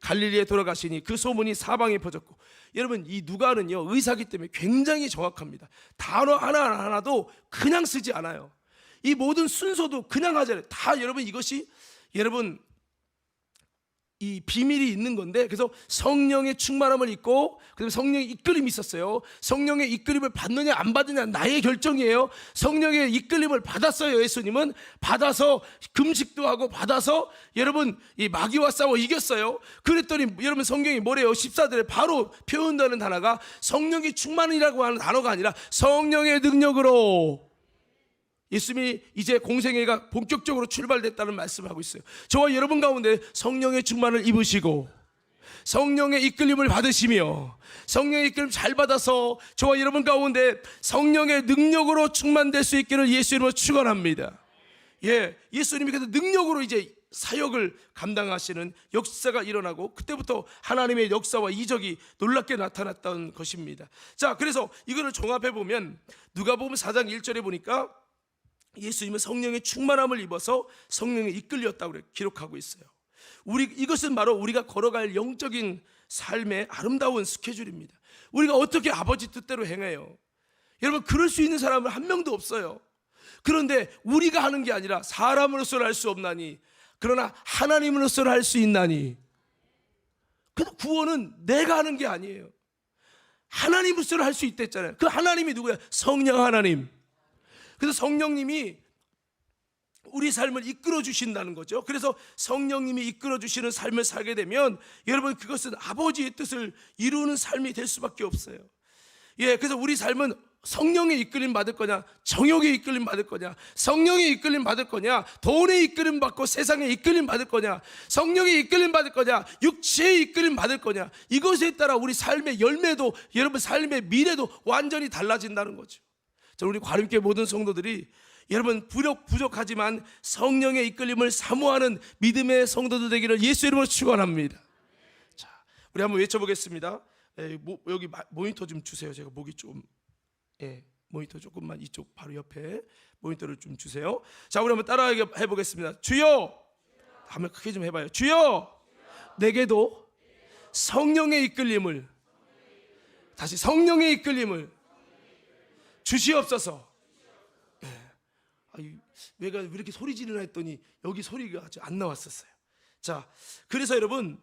갈릴리에 돌아가시니 그 소문이 사방에 퍼졌고. 여러분 이 누가는요 의사기 때문에 굉장히 정확합니다. 단어 하나하나도 그냥 쓰지 않아요. 이 모든 순서도 그냥 하잖아요. 다 여러분 이것이 여러분 이 비밀이 있는 건데, 그래서 성령의 충만함을 입고 그다음에 성령의 이끌림이 있었어요. 성령의 이끌림을 받느냐 안 받느냐 나의 결정이에요. 성령의 이끌림을 받았어요. 예수님은 받아서 금식도 하고 받아서 여러분 이 마귀와 싸워 이겼어요. 그랬더니 여러분 성경이 뭐래요? 14절에 바로 표현되는 단어가 성령이 충만이라고 하는 단어가 아니라 성령의 능력으로. 예수님이 이제 공생애가 본격적으로 출발됐다는 말씀을 하고 있어요. 저와 여러분 가운데 성령의 충만을 입으시고 성령의 이끌림을 받으시며 성령의 이끌림 잘 받아서 저와 여러분 가운데 성령의 능력으로 충만될 수 있기를 예수님으로 축원합니다. 예수님이 그래서 능력으로 이제 사역을 감당하시는 역사가 일어나고, 그때부터 하나님의 역사와 이적이 놀랍게 나타났던 것입니다. 자, 그래서 이거를 종합해 보면 누가복음 4장 1절에 보니까 예수님은 성령의 충만함을 입어서 성령에 이끌렸다고 기록하고 있어요. 이것은 바로 우리가 걸어갈 영적인 삶의 아름다운 스케줄입니다. 우리가 어떻게 아버지 뜻대로 행해요? 여러분 그럴 수 있는 사람은 한 명도 없어요. 그런데 우리가 하는 게 아니라 사람으로서는 할 수 없나니 그러나 하나님으로서는 할 수 있나니. 근데 구원은 내가 하는 게 아니에요. 하나님으로서 할 수 있다 했잖아요. 그 하나님이 누구야? 성령 하나님. 그래서 성령님이 우리 삶을 이끌어 주신다는 거죠. 그래서 성령님이 이끌어 주시는 삶을 살게 되면 여러분, 그것은 아버지의 뜻을 이루는 삶이 될 수밖에 없어요. 그래서 우리 삶은 성령의 이끌림 받을 거냐, 정욕의 이끌림 받을 거냐, 성령의 이끌림 받을 거냐, 돈의 이끌림 받고 세상의 이끌림 받을 거냐, 성령의 이끌림 받을 거냐, 육체의 이끌림 받을 거냐, 이것에 따라 우리 삶의 열매도, 여러분 삶의 미래도 완전히 달라진다는 거죠. 우리 과림교회 모든 성도들이 여러분 부족하지만 성령의 이끌림을 사모하는 믿음의 성도들 되기를 예수 이름으로 축원합니다. 자, 우리 한번 외쳐보겠습니다. 여기 모니터 좀 주세요. 제가 목이 좀 모니터 조금만 이쪽 바로 옆에 모니터를 좀 주세요. 자, 우리 한번 따라 해보겠습니다. 주여, 한번 크게 좀 해봐요. 주여, 내게도 성령의 이끌림을, 다시 성령의 이끌림을 주시옵소서. 내가 왜 이렇게 소리 지르나 했더니 여기 소리가 아직 안 나왔었어요. 자, 그래서 여러분,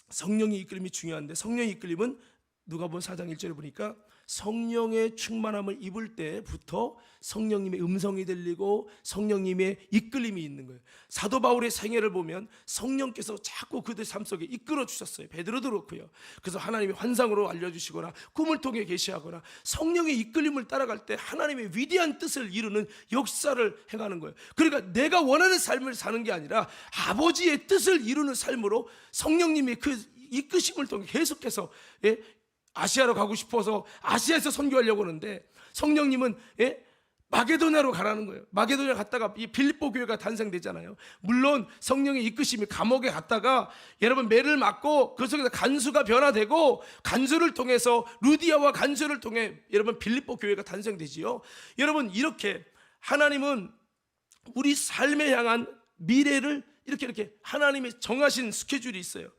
성령의 이끌림이 중요한데, 성령의 이끌림은 누가복음 4장 1절에 보니까 성령의 충만함을 입을 때부터 성령님의 음성이 들리고 성령님의 이끌림이 있는 거예요. 사도 바울의 생애를 보면 성령께서 자꾸 그들 삶 속에 이끌어 주셨어요. 베드로도 그렇고요. 그래서 하나님이 환상으로 알려주시거나 꿈을 통해 계시하거나 성령의 이끌림을 따라갈 때 하나님의 위대한 뜻을 이루는 역사를 행하는 거예요. 그러니까 내가 원하는 삶을 사는 게 아니라 아버지의 뜻을 이루는 삶으로 성령님이 그 이끄심을 통해 계속해서 아시아로 가고 싶어서 아시아에서 선교하려고 하는데 성령님은 마게도냐로 가라는 거예요. 마게도냐 갔다가 이 빌립보 교회가 탄생되잖아요. 물론 성령의 이끄심이 감옥에 갔다가 여러분 매를 맞고 그 속에서 간수가 변화되고 간수를 통해서 루디아와 간수를 통해 여러분 빌립보 교회가 탄생되지요. 여러분, 이렇게 하나님은 우리 삶에 향한 미래를 이렇게 하나님이 정하신 스케줄이 있어요.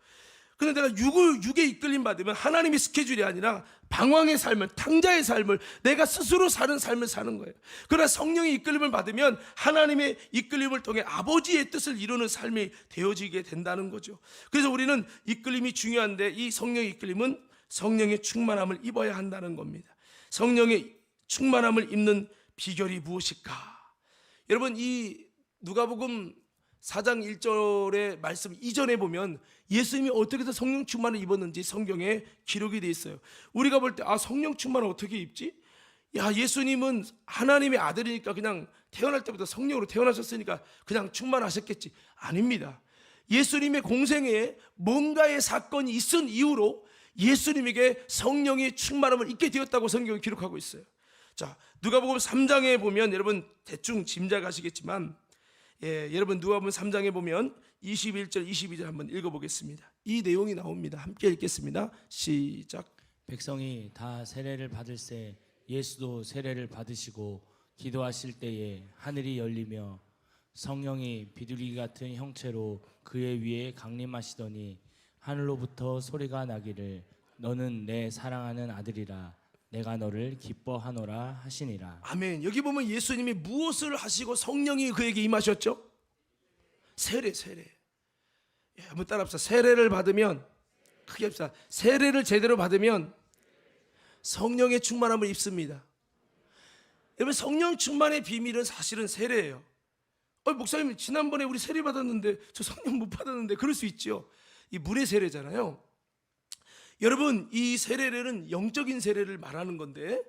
그런데 내가 육의 이끌림 받으면 하나님의 스케줄이 아니라 방황의 삶을, 탕자의 삶을, 내가 스스로 사는 삶을 사는 거예요. 그러나 성령의 이끌림을 받으면 하나님의 이끌림을 통해 아버지의 뜻을 이루는 삶이 되어지게 된다는 거죠. 그래서 우리는 이끌림이 중요한데, 이 성령의 이끌림은 성령의 충만함을 입어야 한다는 겁니다. 성령의 충만함을 입는 비결이 무엇일까? 여러분, 이 누가복음 4장 1절의 말씀 이전에 보면 예수님이 어떻게 해서 성령 충만을 입었는지 성경에 기록이 되어 있어요. 우리가 볼 때 성령 충만을 어떻게 입지? 예수님은 하나님의 아들이니까 그냥 태어날 때부터 성령으로 태어나셨으니까 그냥 충만하셨겠지. 아닙니다. 예수님의 공생애에 뭔가의 사건이 있은 이후로 예수님에게 성령의 충만함을 입게 되었다고 성경이 기록하고 있어요. 자, 누가복음 3장에 보면 여러분 대충 짐작하시겠지만 여러분 누가복음 3장에 보면 21절 22절 한번 읽어보겠습니다. 이 내용이 나옵니다. 함께 읽겠습니다. 시작. 백성이 다 세례를 받을새 예수도 세례를 받으시고 기도하실 때에 하늘이 열리며 성령이 비둘기 같은 형체로 그의 위에 강림하시더니 하늘로부터 소리가 나기를 너는 내 사랑하는 아들이라 내가 너를 기뻐하노라 하시니라. 아멘. 여기 보면 예수님이 무엇을 하시고 성령이 그에게 임하셨죠? 세례. 한번 따라합시다. 세례를 받으면, 크게 합시다. 세례를 제대로 받으면 성령의 충만함을 입습니다. 여러분, 성령 충만의 비밀은 사실은 세례예요. 목사님 지난번에 우리 세례 받았는데 저 성령 못 받았는데, 그럴 수 있죠. 이 물의 세례잖아요. 여러분, 이 세례는 영적인 세례를 말하는 건데,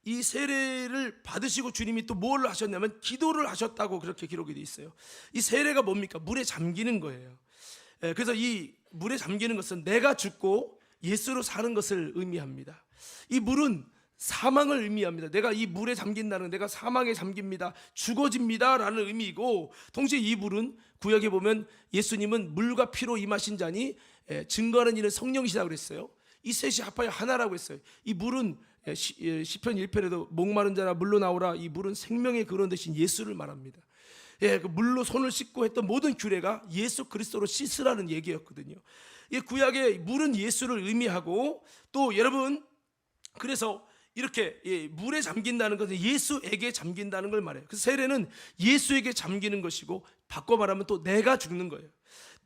이 세례를 받으시고 주님이 또 뭘 하셨냐면 기도를 하셨다고 그렇게 기록이 되어 있어요. 이 세례가 뭡니까? 물에 잠기는 거예요. 그래서 이 물에 잠기는 것은 내가 죽고 예수로 사는 것을 의미합니다. 이 물은 사망을 의미합니다. 내가 이 물에 잠긴다는, 내가 사망에 잠깁니다, 죽어집니다 라는 의미이고, 동시에 이 물은 구약에 보면 예수님은 물과 피로 임하신 자니 증거하는 이는 성령이시라고 그랬어요. 이 셋이 합하여 하나라고 했어요. 이 물은 시편 1편에도 목마른 자라 물로 나오라, 이 물은 생명의 근원 되신 예수를 말합니다. 그 물로 손을 씻고 했던 모든 규례가 예수 그리스도로 씻으라는 얘기였거든요. 이 구약의 물은 예수를 의미하고, 또 여러분, 그래서 이렇게 물에 잠긴다는 것은 예수에게 잠긴다는 걸 말해요. 그래서 세례는 예수에게 잠기는 것이고, 바꿔 말하면 또 내가 죽는 거예요.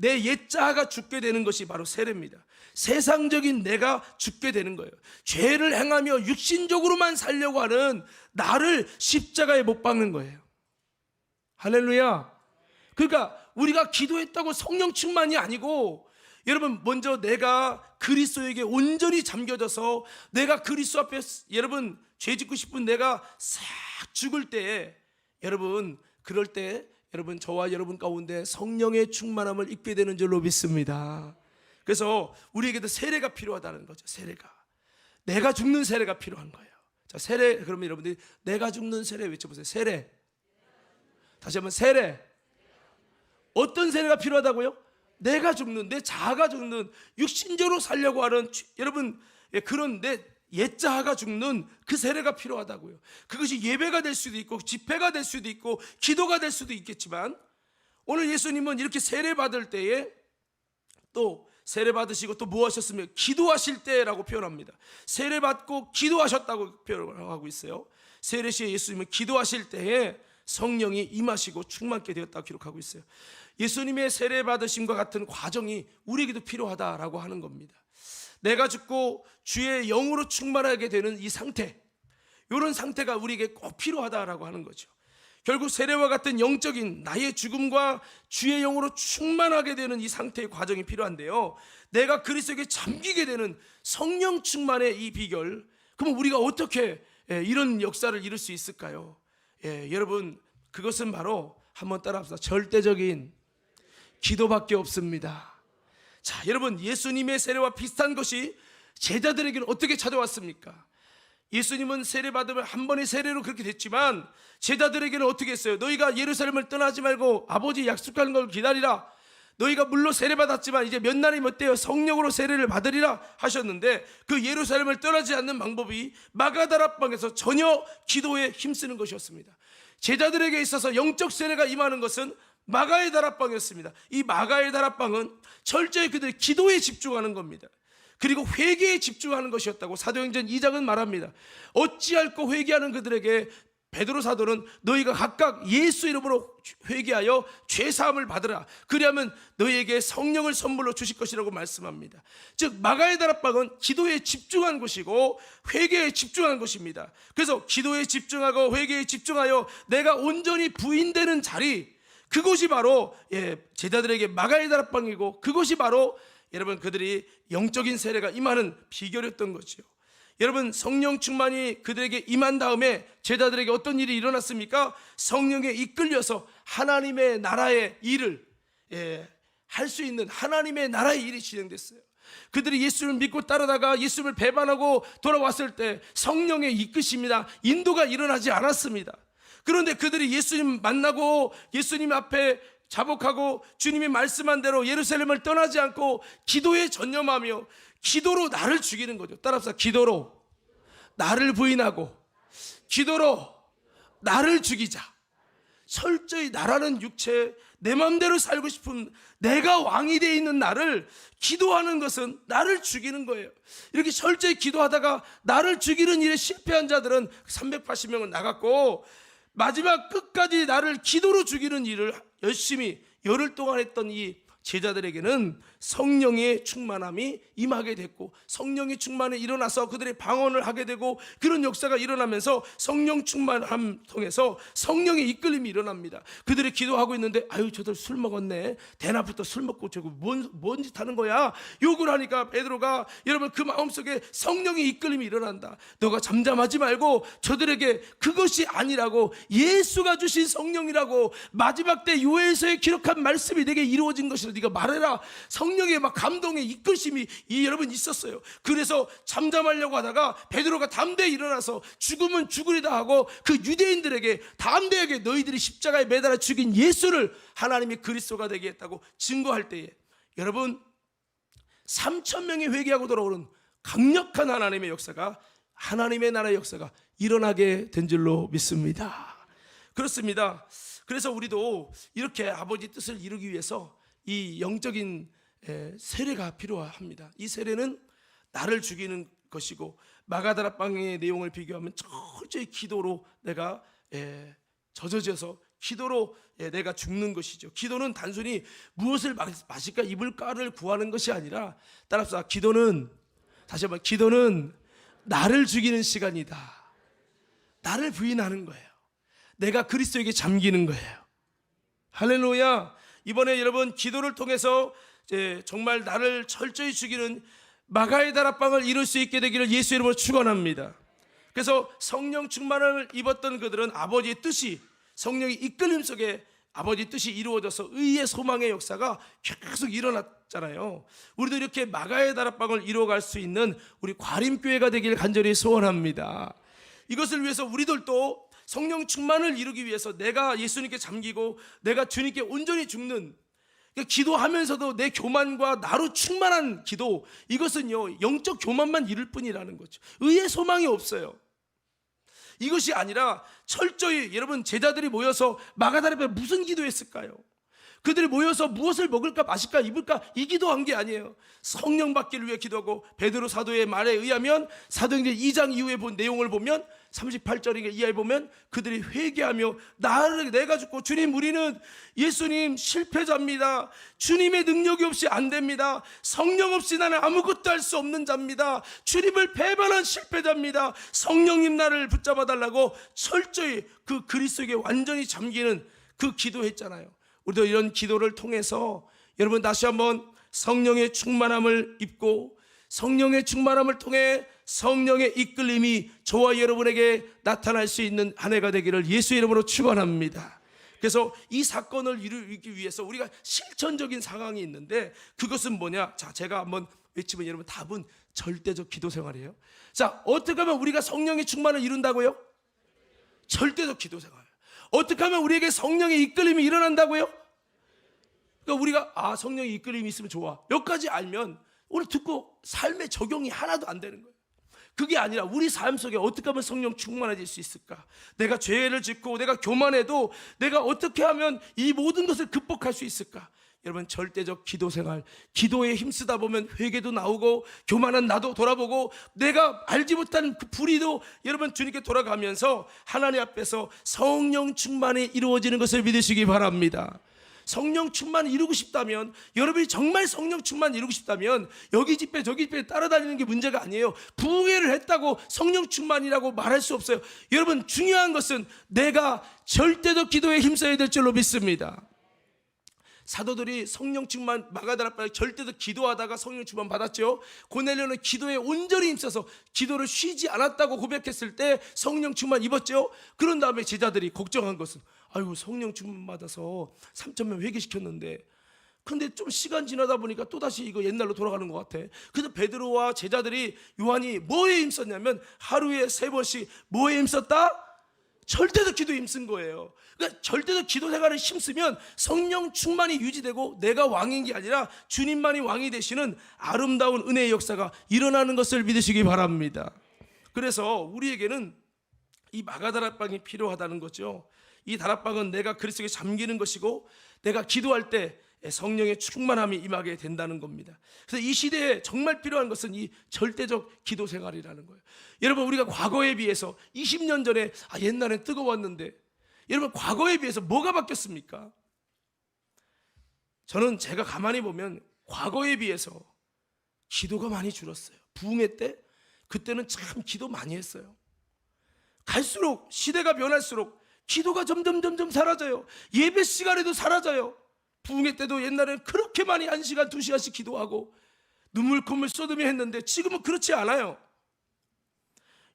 내 옛자아가 죽게 되는 것이 바로 세례입니다. 세상적인 내가 죽게 되는 거예요. 죄를 행하며 육신적으로만 살려고 하는 나를 십자가에 못 박는 거예요. 할렐루야. 그러니까 우리가 기도했다고 성령 충만이 아니고, 여러분, 먼저 내가 그리스도에게 온전히 잠겨져서 내가 그리스도 앞에, 여러분, 죄 짓고 싶은 내가 싹 죽을 때에, 여러분, 그럴 때 여러분, 저와 여러분 가운데 성령의 충만함을 입게 되는 줄로 믿습니다. 그래서 우리에게도 세례가 필요하다는 거죠. 세례가, 내가 죽는 세례가 필요한 거예요. 자, 세례, 그러면 여러분들이 내가 죽는 세례 외쳐보세요. 세례. 다시 한번, 세례. 어떤 세례가 필요하다고요? 내가 죽는, 내 자아가 죽는, 육신적으로 살려고 하는, 여러분, 그런 내 옛자아가 죽는 그 세례가 필요하다고요. 그것이 예배가 될 수도 있고 집회가 될 수도 있고 기도가 될 수도 있겠지만, 오늘 예수님은 이렇게 세례 받을 때에 또 세례 받으시고 또 뭐 하셨으면 기도하실 때라고 표현합니다. 세례 받고 기도하셨다고 표현하고 있어요. 세례 시에 예수님은 기도하실 때에 성령이 임하시고 충만케 되었다고 기록하고 있어요. 예수님의 세례 받으심과 같은 과정이 우리에게도 필요하다라고 하는 겁니다. 내가 죽고 주의 영으로 충만하게 되는 이 상태, 이런 상태가 우리에게 꼭 필요하다라고 하는 거죠. 결국 세례와 같은 영적인 나의 죽음과 주의 영으로 충만하게 되는 이 상태의 과정이 필요한데요, 내가 그리스도에게 잠기게 되는 성령 충만의 이 비결, 그럼 우리가 어떻게 이런 역사를 이룰 수 있을까요? 여러분, 그것은 바로, 한번 따라합시다. 절대적인 기도밖에 없습니다. 자, 여러분, 예수님의 세례와 비슷한 것이 제자들에게는 어떻게 찾아왔습니까? 예수님은 세례 받으면 한 번의 세례로 그렇게 됐지만, 제자들에게는 어떻게 했어요? 너희가 예루살렘을 떠나지 말고 아버지 약속하는 걸 기다리라. 너희가 물론 세례 받았지만 이제 몇 날이 몇 대여 성령으로 세례를 받으리라 하셨는데, 그 예루살렘을 떠나지 않는 방법이 마가다락방에서 전혀 기도에 힘쓰는 것이었습니다. 제자들에게 있어서 영적 세례가 임하는 것은 마가의 다락방이었습니다. 이 마가의 다락방은 철저히 그들의 기도에 집중하는 겁니다. 그리고 회개에 집중하는 것이었다고 사도행전 2장은 말합니다. 어찌할꼬 회개하는 그들에게 베드로 사도는 너희가 각각 예수 이름으로 회개하여 죄사함을 받으라. 그리하면 너희에게 성령을 선물로 주실 것이라고 말씀합니다. 즉, 마가의 다락방은 기도에 집중한 곳이고 회개에 집중한 곳입니다. 그래서 기도에 집중하고 회개에 집중하여 내가 온전히 부인되는 자리, 그곳이 바로 제자들에게 마가의 다락방이고, 그것이 바로 여러분 그들이 영적인 세례가 임하는 비결이었던 거죠. 여러분, 성령 충만이 그들에게 임한 다음에 제자들에게 어떤 일이 일어났습니까? 성령에 이끌려서 하나님의 나라의 일을 할 수 있는 하나님의 나라의 일이 진행됐어요. 그들이 예수를 믿고 따르다가 예수를 배반하고 돌아왔을 때 성령의 이끄심이나 인도가 일어나지 않았습니다. 그런데 그들이 예수님 만나고 예수님 앞에 자복하고 주님이 말씀한 대로 예루살렘을 떠나지 않고 기도에 전념하며 기도로 나를 죽이는 거죠. 따라합시다. 기도로 나를 부인하고 기도로 나를 죽이자. 철저히 나라는 육체, 내 마음대로 살고 싶은 내가 왕이 되어 있는 나를, 기도하는 것은 나를 죽이는 거예요. 이렇게 철저히 기도하다가 나를 죽이는 일에 실패한 자들은 380명은 나갔고, 마지막 끝까지 나를 기도로 죽이는 일을 열심히 열흘 동안 했던 이 제자들에게는 성령의 충만함이 임하게 됐고, 성령의 충만이 일어나서 그들의 방언을 하게 되고, 그런 역사가 일어나면서 성령 충만함 통해서 성령의 이끌림이 일어납니다. 그들이 기도하고 있는데, 아유 저들 술 먹었네, 대낮부터 술 먹고 저거 뭔 짓 하는 거야, 욕을 하니까 베드로가, 여러분 그 마음속에 성령의 이끌림이 일어난다. 너가 잠잠하지 말고 저들에게 그것이 아니라고, 예수가 주신 성령이라고, 마지막 때 요엘서에 기록한 말씀이 내게 이루어진 것이라 네가 말해라. 성령의 막 감동의 이끌심이 여러분 있었어요. 그래서 잠잠하려고 하다가 베드로가 담대히 일어나서 죽으면 죽으리다 하고, 그 유대인들에게 담대하게 너희들이 십자가에 매달아 죽인 예수를 하나님이 그리스도가 되게 했다고 증거할 때에, 여러분 3,000명이 회개하고 돌아오는 강력한 하나님의 역사가, 하나님의 나라의 역사가 일어나게 된 줄로 믿습니다. 그렇습니다. 그래서 우리도 이렇게 아버지 뜻을 이루기 위해서 이 영적인 세례가 필요합니다. 이 세례는 나를 죽이는 것이고, 마가다락방의 내용을 비교하면 철저히 기도로 내가 젖어져서 기도로 내가 죽는 것이죠. 기도는 단순히 무엇을 마실까 입을까를 구하는 것이 아니라, 따라서 기도는, 다시 한번, 기도는 나를 죽이는 시간이다. 나를 부인하는 거예요. 내가 그리스도에게 잠기는 거예요. 할렐루야. 이번에 여러분 기도를 통해서 정말 나를 철저히 죽이는 마가의 다락방을 이룰 수 있게 되기를 예수 이름으로 축원합니다. 그래서 성령 충만함을 입었던 그들은 아버지의 뜻이, 성령의 이끌림 속에 아버지의 뜻이 이루어져서 의의 소망의 역사가 계속 일어났잖아요. 우리도 이렇게 마가의 다락방을 이루어갈 수 있는 우리 과림교회가 되기를 간절히 소원합니다. 이것을 위해서 우리들도 성령 충만을 이루기 위해서 내가 예수님께 잠기고 내가 주님께 온전히 죽는, 기도하면서도 내 교만과 나로 충만한 기도, 이것은요 영적 교만만 이룰 뿐이라는 거죠. 의의 소망이 없어요. 이것이 아니라 철저히, 여러분 제자들이 모여서 마가다락방에 무슨 기도했을까요? 그들이 모여서 무엇을 먹을까 마실까 입을까 이 기도한 게 아니에요. 성령 받기를 위해 기도하고, 베드로 사도의 말에 의하면 사도행전 2장 이후에 본 내용을 보면 38절 이하에 보면 그들이 회개하며 내가 죽고 주님 우리는 예수님 실패자입니다. 주님의 능력이 없이 안 됩니다. 성령 없이 나는 아무것도 할 수 없는 자입니다. 주님을 배반한 실패자입니다. 성령님 나를 붙잡아 달라고 철저히 그 그리스도에게 완전히 잠기는 그 기도했잖아요. 우리도 이런 기도를 통해서 여러분 다시 한번 성령의 충만함을 입고 성령의 충만함을 통해 성령의 이끌림이 저와 여러분에게 나타날 수 있는 한 해가 되기를 예수 이름으로 축원합니다. 그래서 이 사건을 이루기 위해서 우리가 실천적인 상황이 있는데, 그것은 뭐냐? 자, 제가 한번 외치면 여러분 답은 절대적 기도 생활이에요. 자, 어떻게 하면 우리가 성령의 충만을 이룬다고요? 절대적 기도 생활. 어떻게 하면 우리에게 성령의 이끌림이 일어난다고요? 그러니까 우리가 성령의 이끌림이 있으면 좋아, 여기까지 알면 오늘 듣고 삶에 적용이 하나도 안 되는 거예요. 그게 아니라 우리 삶 속에 어떻게 하면 성령 충만해질 수 있을까? 내가 죄를 짓고 내가 교만해도 내가 어떻게 하면 이 모든 것을 극복할 수 있을까? 여러분 절대적 기도 생활, 기도에 힘쓰다 보면 회개도 나오고 교만한 나도 돌아보고 내가 알지 못한 그 불의도 여러분 주님께 돌아가면서 하나님 앞에서 성령 충만이 이루어지는 것을 믿으시기 바랍니다. 성령 충만 이루고 싶다면, 여러분이 정말 성령 충만 이루고 싶다면 여기 집회 저기 집회 따라다니는 게 문제가 아니에요. 부흥회를 했다고 성령 충만이라고 말할 수 없어요. 여러분 중요한 것은 내가 절대적 기도에 힘써야 될 줄로 믿습니다. 사도들이 성령 충만 마가다락방에 절대적 기도하다가 성령 충만 받았죠. 고넬료는 기도에 온전히 힘써서 기도를 쉬지 않았다고 고백했을 때 성령 충만 입었죠. 그런 다음에 제자들이 걱정한 것은, 아이고 성령 충만 받아서 3,000명 회개시켰는데 근데 좀 시간 지나다 보니까 또다시 이거 옛날로 돌아가는 것 같아. 그래서 베드로와 제자들이, 요한이 뭐에 힘썼냐면 하루에 3번씩 뭐에 힘썼다? 절대적 기도에 힘쓴 거예요. 그러니까 절대적 기도 생활을 힘쓰면 성령 충만이 유지되고 내가 왕인 게 아니라 주님만이 왕이 되시는 아름다운 은혜의 역사가 일어나는 것을 믿으시기 바랍니다. 그래서 우리에게는 이 마가다락방이 필요하다는 거죠. 이 다락방은 내가 그리스도에 잠기는 것이고 내가 기도할 때 성령의 충만함이 임하게 된다는 겁니다. 그래서 이 시대에 정말 필요한 것은 이 절대적 기도 생활이라는 거예요. 여러분 우리가 과거에 비해서 20년 전에 옛날엔 뜨거웠는데, 여러분 과거에 비해서 뭐가 바뀌었습니까? 저는 제가 가만히 보면 과거에 비해서 기도가 많이 줄었어요. 부흥회 때 그때는 참 기도 많이 했어요. 갈수록 시대가 변할수록 기도가 점점 사라져요. 예배 시간에도 사라져요. 부흥회 때도 옛날에는 그렇게 많이 1시간 2시간씩 기도하고 눈물 콧물 쏟으며 했는데 지금은 그렇지 않아요.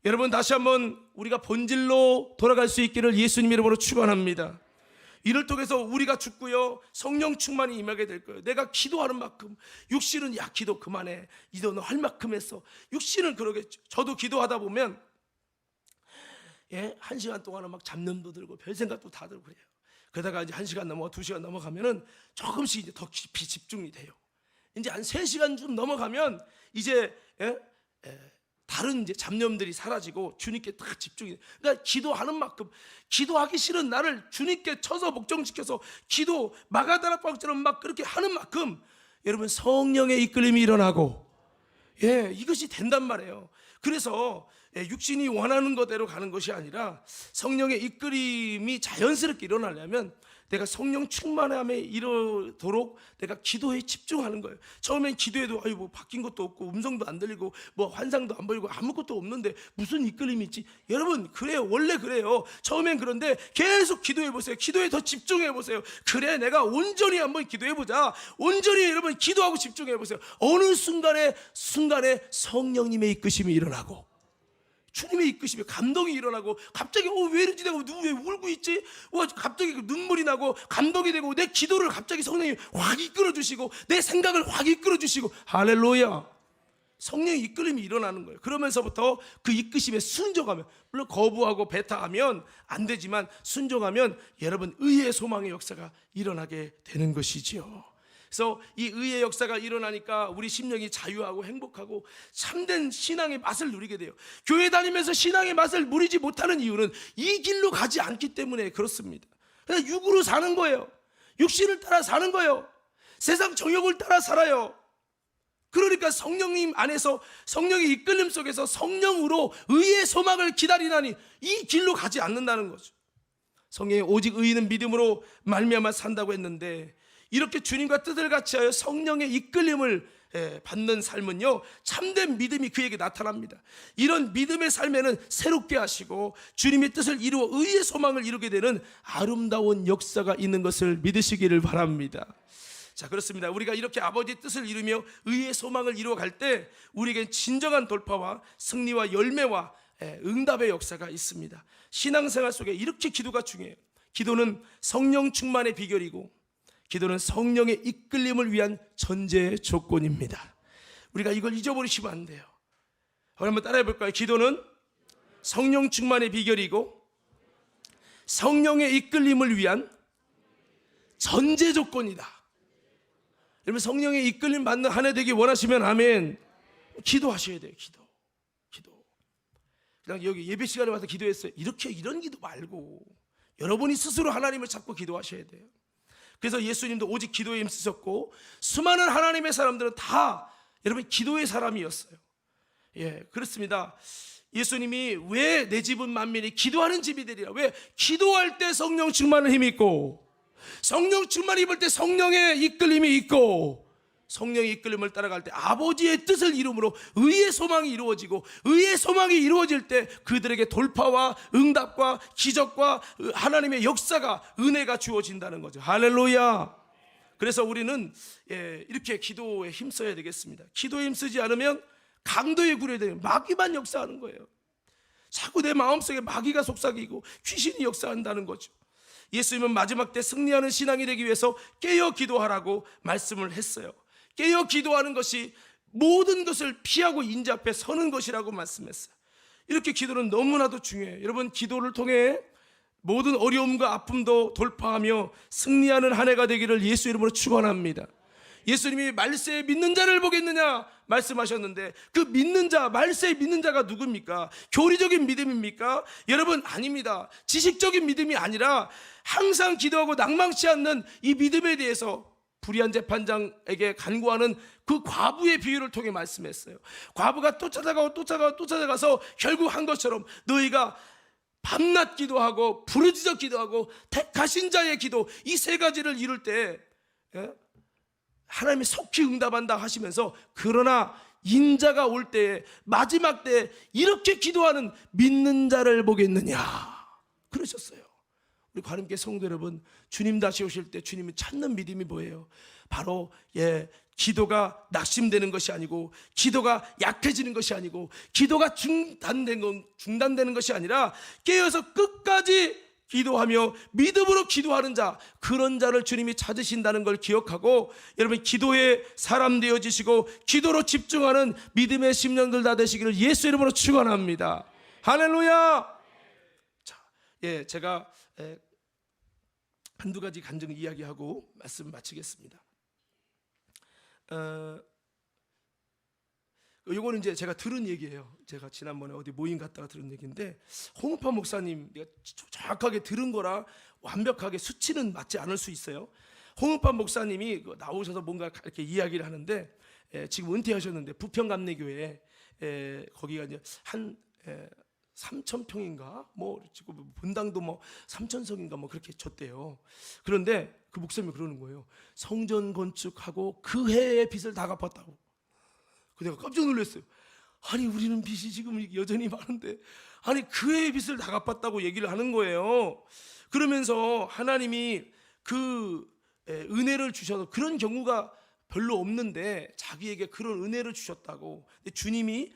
여러분 다시 한번 우리가 본질로 돌아갈 수 있기를 예수님 이름으로 축원합니다. 이를 통해서 우리가 죽고요 성령 충만이 임하게 될 거예요. 내가 기도하는 만큼, 육신은 야 기도 그만해, 이도 너 할 만큼 했어, 육신은 그러겠죠. 저도 기도하다 보면 1시간 동안은 막 잡념도 들고 별 생각도 다 들고 그래요. 그러다가 이제 1시간 넘어 2시간 넘어가면은 조금씩 이제 더 깊이 집중이 돼요. 이제 한 3시간 좀 넘어가면 이제 다른 이제 잡념들이 사라지고 주님께 딱 집중이 돼요. 그러니까 기도하는 만큼, 기도하기 싫은 나를 주님께 쳐서 복종시켜서 기도 마가다락방처럼 막 그렇게 하는 만큼 여러분 성령의 이끌림이 일어나고 예, 이것이 된단 말이에요. 그래서 육신이 원하는 것대로 가는 것이 아니라 성령의 이끌림이 자연스럽게 일어나려면 내가 성령 충만함에 이르도록 내가 기도에 집중하는 거예요. 처음엔 기도해도 뭐 바뀐 것도 없고 음성도 안 들리고 뭐 환상도 안 보이고 아무것도 없는데 무슨 이끌림이 있지? 여러분, 그래요. 원래 그래요. 처음엔 그런데 계속 기도해 보세요. 기도에 더 집중해 보세요. 그래, 내가 온전히 한번 기도해 보자. 온전히 여러분 기도하고 집중해 보세요. 어느 순간에 성령님의 이끄심이 일어나고 주님의 이끄심에 감동이 일어나고 갑자기 왜 이러지? 내가 왜 울고 있지? 갑자기 눈물이 나고 감동이 되고 내 기도를 갑자기 성령이 확 이끌어 주시고 내 생각을 확 이끌어 주시고 할렐루야. 성령의 이끌림이 일어나는 거예요. 그러면서부터 그 이끄심에 순종하면, 물론 거부하고 배타하면 안 되지만 순종하면 여러분 의의 소망의 역사가 일어나게 되는 것이지요. 그래서 이 의의 역사가 일어나니까 우리 심령이 자유하고 행복하고 참된 신앙의 맛을 누리게 돼요. 교회 다니면서 신앙의 맛을 누리지 못하는 이유는 이 길로 가지 않기 때문에 그렇습니다. 그냥 육으로 사는 거예요. 육신을 따라 사는 거예요. 세상 정욕을 따라 살아요. 그러니까 성령님 안에서 성령의 이끌림 속에서 성령으로 의의 소망을 기다리나니 이 길로 가지 않는다는 거죠. 성령의 오직 의인은 믿음으로 말미암아 산다고 했는데, 이렇게 주님과 뜻을 같이하여 성령의 이끌림을 받는 삶은요, 참된 믿음이 그에게 나타납니다. 이런 믿음의 삶에는 새롭게 하시고 주님의 뜻을 이루어 의의 소망을 이루게 되는 아름다운 역사가 있는 것을 믿으시기를 바랍니다. 자, 그렇습니다. 우리가 이렇게 아버지의 뜻을 이루며 의의 소망을 이루어 갈 때 우리에겐 진정한 돌파와 승리와 열매와 응답의 역사가 있습니다. 신앙생활 속에 이렇게 기도가 중요해요. 기도는 성령 충만의 비결이고 기도는 성령의 이끌림을 위한 전제 조건입니다. 우리가 이걸 잊어버리시면 안 돼요. 한번 따라해 볼까요? 기도는 성령 충만의 비결이고 성령의 이끌림을 위한 전제 조건이다. 여러분, 성령의 이끌림 받는 한 해 되기 원하시면 아멘. 기도하셔야 돼요. 기도. 그냥 여기 예배 시간에 와서 기도했어요. 이런 기도 말고 여러분이 스스로 하나님을 찾고 기도하셔야 돼요. 그래서 예수님도 오직 기도에 힘쓰셨고 수많은 하나님의 사람들은 다 여러분 기도의 사람이었어요. 예, 그렇습니다. 예수님이 왜 내 집은 만민이 기도하는 집이 되리라. 왜? 기도할 때 성령 충만을 힘이 있고 성령 충만을 입을 때 성령의 이끌림이 있고 성령의 이끌림을 따라갈 때 아버지의 뜻을 이루므로 의의 소망이 이루어지고 의의 소망이 이루어질 때 그들에게 돌파와 응답과 기적과 하나님의 역사가 은혜가 주어진다는 거죠. 할렐루야. 그래서 우리는 이렇게 기도에 힘써야 되겠습니다. 기도에 힘쓰지 않으면 강도에 구려야 돼요. 마귀만 역사하는 거예요. 자꾸 내 마음속에 마귀가 속삭이고 귀신이 역사한다는 거죠. 예수님은 마지막 때 승리하는 신앙이 되기 위해서 깨어 기도하라고 말씀을 했어요. 깨어 기도하는 것이 모든 것을 피하고 인자 앞에 서는 것이라고 말씀했어요. 이렇게 기도는 너무나도 중요해요. 여러분, 기도를 통해 모든 어려움과 아픔도 돌파하며 승리하는 한 해가 되기를 예수 이름으로 축원합니다. 예수님이 말세에 믿는 자를 보겠느냐 말씀하셨는데 그 믿는 자, 말세에 믿는 자가 누굽니까? 교리적인 믿음입니까? 여러분, 아닙니다. 지식적인 믿음이 아니라 항상 기도하고 낭망치 않는 이 믿음에 대해서 불의한 재판장에게 간구하는 그 과부의 비유를 통해 말씀했어요. 과부가 또 찾아가서 결국 한 것처럼 너희가 밤낮 기도하고 부르짖어 기도하고 택하신 자의 기도, 이 세 가지를 이룰 때 하나님이 속히 응답한다 하시면서 그러나 인자가 올 때에 마지막 때에 이렇게 기도하는 믿는 자를 보겠느냐 그러셨어요. 우리 관음교회 성도 여러분, 주님 다시 오실 때 주님이 찾는 믿음이 뭐예요? 바로 기도가 낙심되는 것이 아니고 기도가 약해지는 것이 아니고 기도가 중단되는 것이 아니라 깨어서 끝까지 기도하며 믿음으로 기도하는 자, 그런 자를 주님이 찾으신다는 걸 기억하고 여러분 기도의 사람 되어지시고 기도로 집중하는 믿음의 심령들 다 되시기를 예수 이름으로 축원합니다. 할렐루야. 자, 제가 한두 가지 간증 이야기하고 말씀 마치겠습니다. 이거는 이제 제가 들은 얘기예요. 제가 지난번에 어디 모임 갔다가 들은 얘기인데 홍우파 목사님, 내가 정확하게 들은 거라 완벽하게 수치는 맞지 않을 수 있어요. 홍우파 목사님이 나오셔서 뭔가 이렇게 이야기를 하는데 지금 은퇴하셨는데 부평감리교회 거기가 이제 한 3,000평인가 뭐 지금 본당도 뭐 3,000석인가 뭐 그렇게 줬대요. 그런데 그 목사님이 그러는 거예요. 성전 건축하고 그 해의 빚을 다 갚았다고. 그 내가 깜짝 놀랐어요. 아니 우리는 빚이 지금 여전히 많은데 아니 그 해의 빚을 다 갚았다고 얘기를 하는 거예요. 그러면서 하나님이 그 은혜를 주셔서 그런 경우가 별로 없는데 자기에게 그런 은혜를 주셨다고. 근데 주님이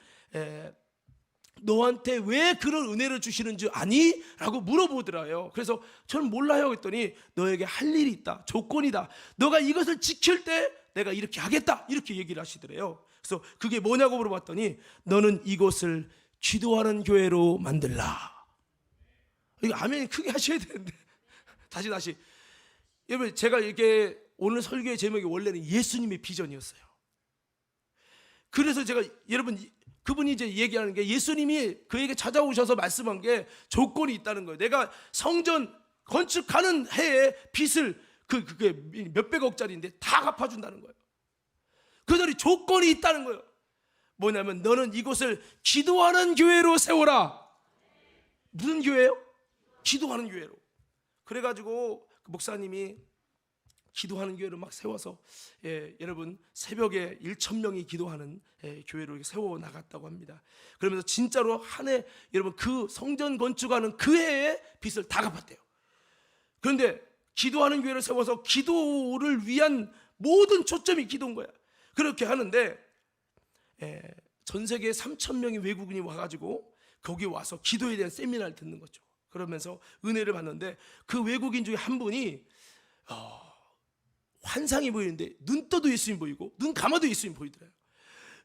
너한테 왜 그런 은혜를 주시는 줄 아니? 라고 물어보더라요. 그래서 저는 몰라요 했더니 너에게 할 일이 있다, 조건이다, 너가 이것을 지킬 때 내가 이렇게 하겠다, 이렇게 얘기를 하시더래요. 그래서 그게 뭐냐고 물어봤더니 너는 이곳을 기도하는 교회로 만들라. 이거 아멘 크게 하셔야 되는데 다시 여러분, 제가 이렇게 오늘 설교의 제목이 원래는 예수님의 비전이었어요. 그래서 제가 여러분 그분이 이제 얘기하는 게 예수님이 그에게 찾아오셔서 말씀한 게 조건이 있다는 거예요. 내가 성전 건축하는 해에 빚을 그게 몇백억짜리인데 다 갚아준다는 거예요. 그들이 조건이 있다는 거예요. 뭐냐면 너는 이곳을 기도하는 교회로 세워라. 무슨 교회요? 기도하는 교회로. 그래가지고 그 목사님이 기도하는 교회를 막 세워서 여러분 새벽에 1,000명이 기도하는 교회로 세워 나갔다고 합니다. 그러면서 진짜로 한 해 여러분 그 성전 건축하는 그 해에 빚을 다 갚았대요. 그런데 기도하는 교회를 세워서 기도를 위한 모든 초점이 기도인 거야. 그렇게 하는데 전 세계 3,000명의 외국인이 와가지고 거기 와서 기도에 대한 세미나를 듣는 거죠. 그러면서 은혜를 받는데 그 외국인 중에 한 분이 환상이 보이는데 눈 떠도 예수님 보이고 눈 감아도 예수님 보이더래요.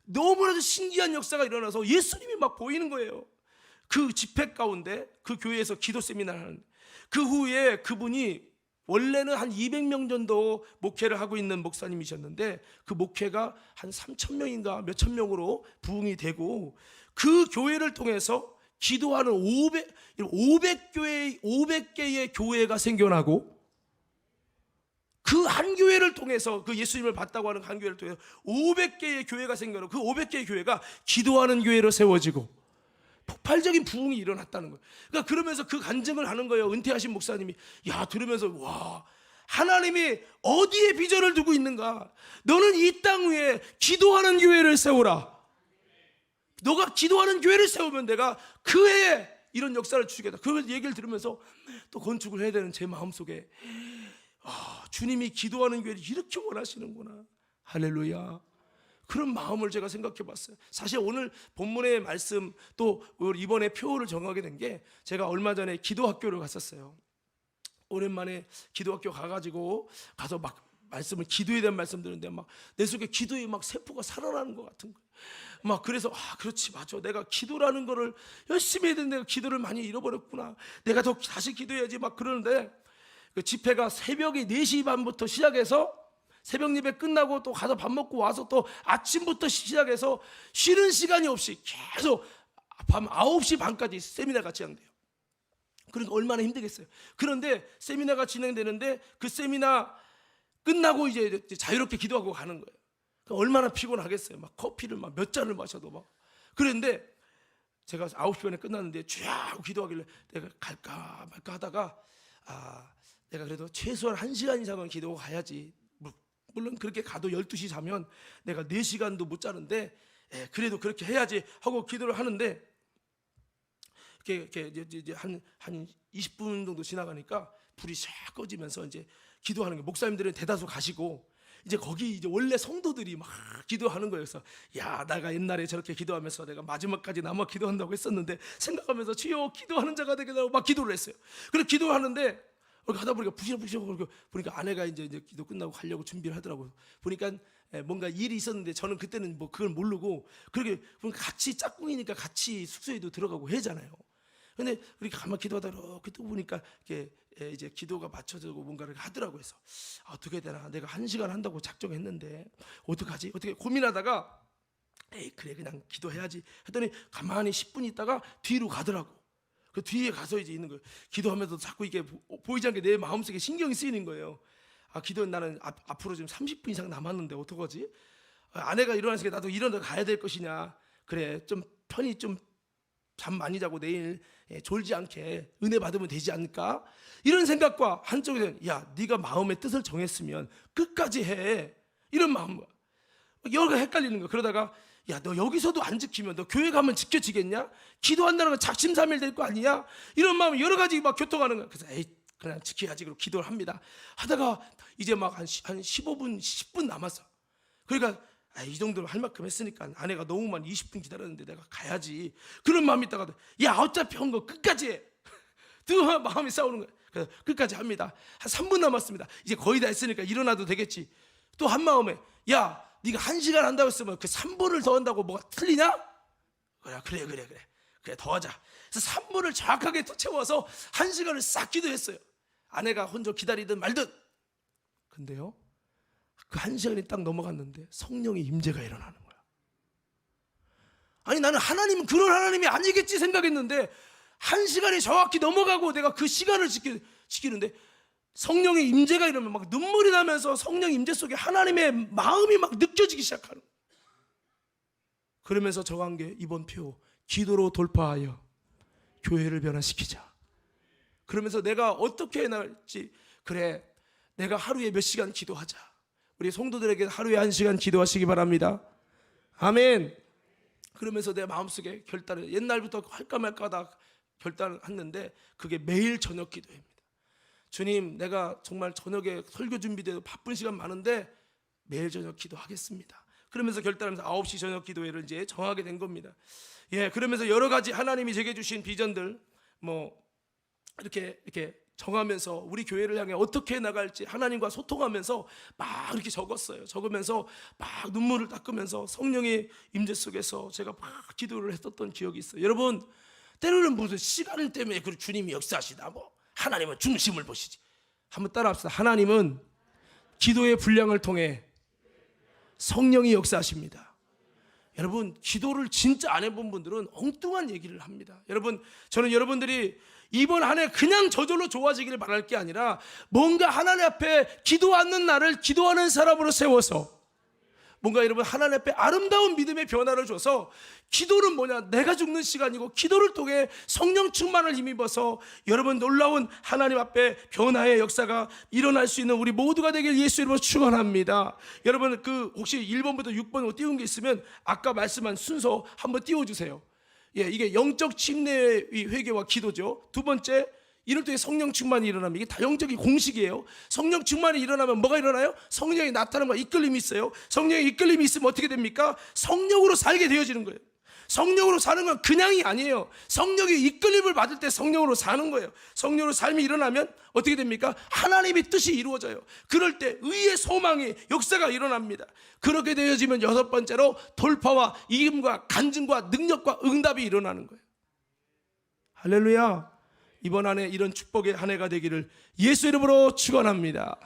너무나도 신기한 역사가 일어나서 예수님이 막 보이는 거예요. 그 집회 가운데 그 교회에서 기도 세미나를 하는 그 후에 그분이 원래는 한 200명 정도 목회를 하고 있는 목사님이셨는데 그 목회가 한 3,000명인가 몇천 명으로 부흥이 되고 그 교회를 통해서 기도하는 500개의 교회가 생겨나고 그 한 교회를 통해서 그 예수님을 봤다고 하는 한 교회를 통해서 500개의 교회가 생겨나고 그 500개의 교회가 기도하는 교회로 세워지고 폭발적인 부흥이 일어났다는 거예요. 그러니까 그러면서 그 간증을 하는 거예요. 은퇴하신 목사님이 들으면서 와, 하나님이 어디에 비전을 두고 있는가? 너는 이 땅 위에 기도하는 교회를 세우라. 너가 기도하는 교회를 세우면 내가 그 해에 이런 역사를 주겠다. 그 얘기를 들으면서 또 건축을 해야 되는 제 마음속에 주님이 기도하는 교회를 이렇게 원하시는구나. 할렐루야. 그런 마음을 제가 생각해 봤어요. 사실 오늘 본문의 말씀 또 이번에 표를 정하게 된 게 제가 얼마 전에 기도학교를 갔었어요. 오랜만에 기도학교 가서 막 말씀을 기도에 대한 말씀 들었는데 막 내 속에 기도의 막 세포가 살아나는 것 같은 거예요. 막 그래서 그렇지 맞아, 내가 기도라는 거를 열심히 해야 되는데 내가 기도를 많이 잃어버렸구나. 내가 더 다시 기도해야지 막 그러는데 그 집회가 새벽에 4시 반부터 시작해서 새벽 예배 끝나고 또 가서 밥 먹고 와서 또 아침부터 시작해서 쉬는 시간이 없이 계속 밤 9시 반까지 세미나가 진행돼요. 그러니까 얼마나 힘들겠어요. 그런데 세미나가 진행되는데 그 세미나 끝나고 이제 자유롭게 기도하고 가는 거예요. 그러니까 얼마나 피곤하겠어요. 막 커피를 막 몇 잔을 마셔도 막. 그런데 제가 9시 반에 끝났는데 쫙 기도하길래 내가 갈까 말까 하다가 내가 그래도 최소한 1시간 이상은 기도하고 가야지. 물론 그렇게 가도 12시 자면 내가 4시간도 못 자는데 그래도 그렇게 해야지 하고 기도를 하는데 이렇게 이제 한 20분 정도 지나가니까 불이 샥 꺼지면서 이제 기도하는 게 목사님들은 대다수 가시고 이제 거기 이제 원래 성도들이 막 기도하는 거예요. 그래서 내가 옛날에 저렇게 기도하면서 내가 마지막까지 남아 기도한다고 했었는데 생각하면서 주여 기도하는 자가 되게 달라고 막 기도를 했어요. 그래서 기도를 하는데 가다 보니까 부시럭부시럭 보니까 아내가 이제 기도 끝나고 가려고 준비를 하더라고요. 보니까 뭔가 일이 있었는데 저는 그때는 뭐 그걸 모르고 그렇게 같이 짝꿍이니까 같이 숙소에도 들어가고 해잖아요. 근데 그렇게 가만 기도하다가 이렇게 또 보니까 이제 기도가 맞춰지고 뭔가를 하더라고요. 그래서 어떻게 되나, 내가 1시간 한다고 작정했는데 어떡하지? 어떻게 고민하다가 그래 그냥 기도해야지 했더니 가만히 10분 있다가 뒤로 가더라고. 그 뒤에 가서 이제 있는 거예요. 기도하면서 자꾸 이게 보이지 않게 내 마음속에 신경이 쓰이는 거예요. 기도는 나는 앞으로 지금 30분 이상 남았는데 어떡하지? 아내가 일어나니까 나도 일어나 가야 될 것이냐. 그래, 좀 편히 좀 잠 많이 자고 내일 졸지 않게 은혜 받으면 되지 않을까? 이런 생각과 한쪽에서는 야, 네가 마음의 뜻을 정했으면 끝까지 해. 이런 마음과 여러 가지 헷갈리는 거야. 그러다가 야, 너 여기서도 안 지키면 너 교회 가면 지켜지겠냐? 기도한다는 건 작심삼일 될 거 아니냐? 이런 마음이 여러 가지 막 교통하는 거야. 그래서 에이, 그냥 지켜야지. 그리고 기도를 합니다. 하다가 이제 막 한 15분, 10분 남았어. 그러니까 이 정도로 할 만큼 했으니까 아내가 너무만 20분 기다렸는데 내가 가야지. 그런 마음이 있다가 야, 어차피 한 거 끝까지 해. 두 마음이 싸우는 거야. 그래서 끝까지 합니다. 한 3분 남았습니다. 이제 거의 다 했으니까 일어나도 되겠지. 또 한 마음에 야, 네가 1시간 한다고 했으면 그 3분을 더 한다고 뭐가 틀리냐? 그래 더 하자. 그래서 3분을 정확하게 더 채워서 1시간을 싹 기도했어요. 아내가 혼자 기다리든 말든. 근데요, 그 1시간이 딱 넘어갔는데 성령의 임재가 일어나는 거야. 아니, 나는 하나님은 그런 하나님이 아니겠지 생각했는데 1시간이 정확히 넘어가고 내가 그 시간을 지키는데 성령의 임재가 이러면 막 눈물이 나면서 성령 임재 속에 하나님의 마음이 막 느껴지기 시작하는 거예요. 그러면서 정한 게 이번 표, 기도로 돌파하여 교회를 변화시키자. 그러면서 내가 어떻게 해나갈지, 그래, 내가 하루에 몇 시간 기도하자. 우리 성도들에게 하루에 1시간 기도하시기 바랍니다. 아멘. 그러면서 내 마음속에 결단을, 옛날부터 할까 말까 하다 결단을 했는데 그게 매일 저녁 기도입니다. 주님, 내가 정말 저녁에 설교 준비돼도 바쁜 시간 많은데 매일 저녁 기도하겠습니다. 그러면서 결단하면서 9시 저녁 기도회를 이제 정하게 된 겁니다. 예, 그러면서 여러 가지 하나님이 제게 주신 비전들 이렇게 정하면서 우리 교회를 향해 어떻게 나갈지 하나님과 소통하면서 막 이렇게 적었어요. 적으면서 막 눈물을 닦으면서 성령의 임재 속에서 제가 막 기도를 했었던 기억이 있어요. 여러분, 때로는 무슨 시간 때문에 그 주님이 역사하시다 하나님은 중심을 보시지. 한번 따라합시다. 하나님은 기도의 분량을 통해 성령이 역사하십니다. 여러분, 기도를 진짜 안 해본 분들은 엉뚱한 얘기를 합니다. 여러분, 저는 여러분들이 이번 한 해 그냥 저절로 좋아지기를 바랄 게 아니라 뭔가 하나님 앞에 기도하는 나를 기도하는 사람으로 세워서 뭔가 여러분 하나님 앞에 아름다운 믿음의 변화를 줘서, 기도는 뭐냐? 내가 죽는 시간이고 기도를 통해 성령 충만을 힘입어서 여러분 놀라운 하나님 앞에 변화의 역사가 일어날 수 있는 우리 모두가 되길 예수 이름으로 축원합니다. 여러분, 그 혹시 1번부터 6번으로 띄운 게 있으면 아까 말씀한 순서 한번 띄워주세요. 예, 이게 영적 침례의 회개와 기도죠. 두 번째, 이럴 때 성령 충만이 일어나면 이게 다 영적인 공식이에요. 성령 충만이 일어나면 뭐가 일어나요? 성령이 나타남과 이끌림이 있어요. 성령의 이끌림이 있으면 어떻게 됩니까? 성령으로 살게 되어지는 거예요. 성령으로 사는 건 그냥이 아니에요. 성령의 이끌림을 받을 때 성령으로 사는 거예요. 성령으로 삶이 일어나면 어떻게 됩니까? 하나님의 뜻이 이루어져요. 그럴 때 의의 소망의 역사가 일어납니다. 그렇게 되어지면 여섯 번째로 돌파와 이김과 간증과 능력과 응답이 일어나는 거예요. 할렐루야. 이번 한 해 이런 축복의 한 해가 되기를 예수 이름으로 축원합니다.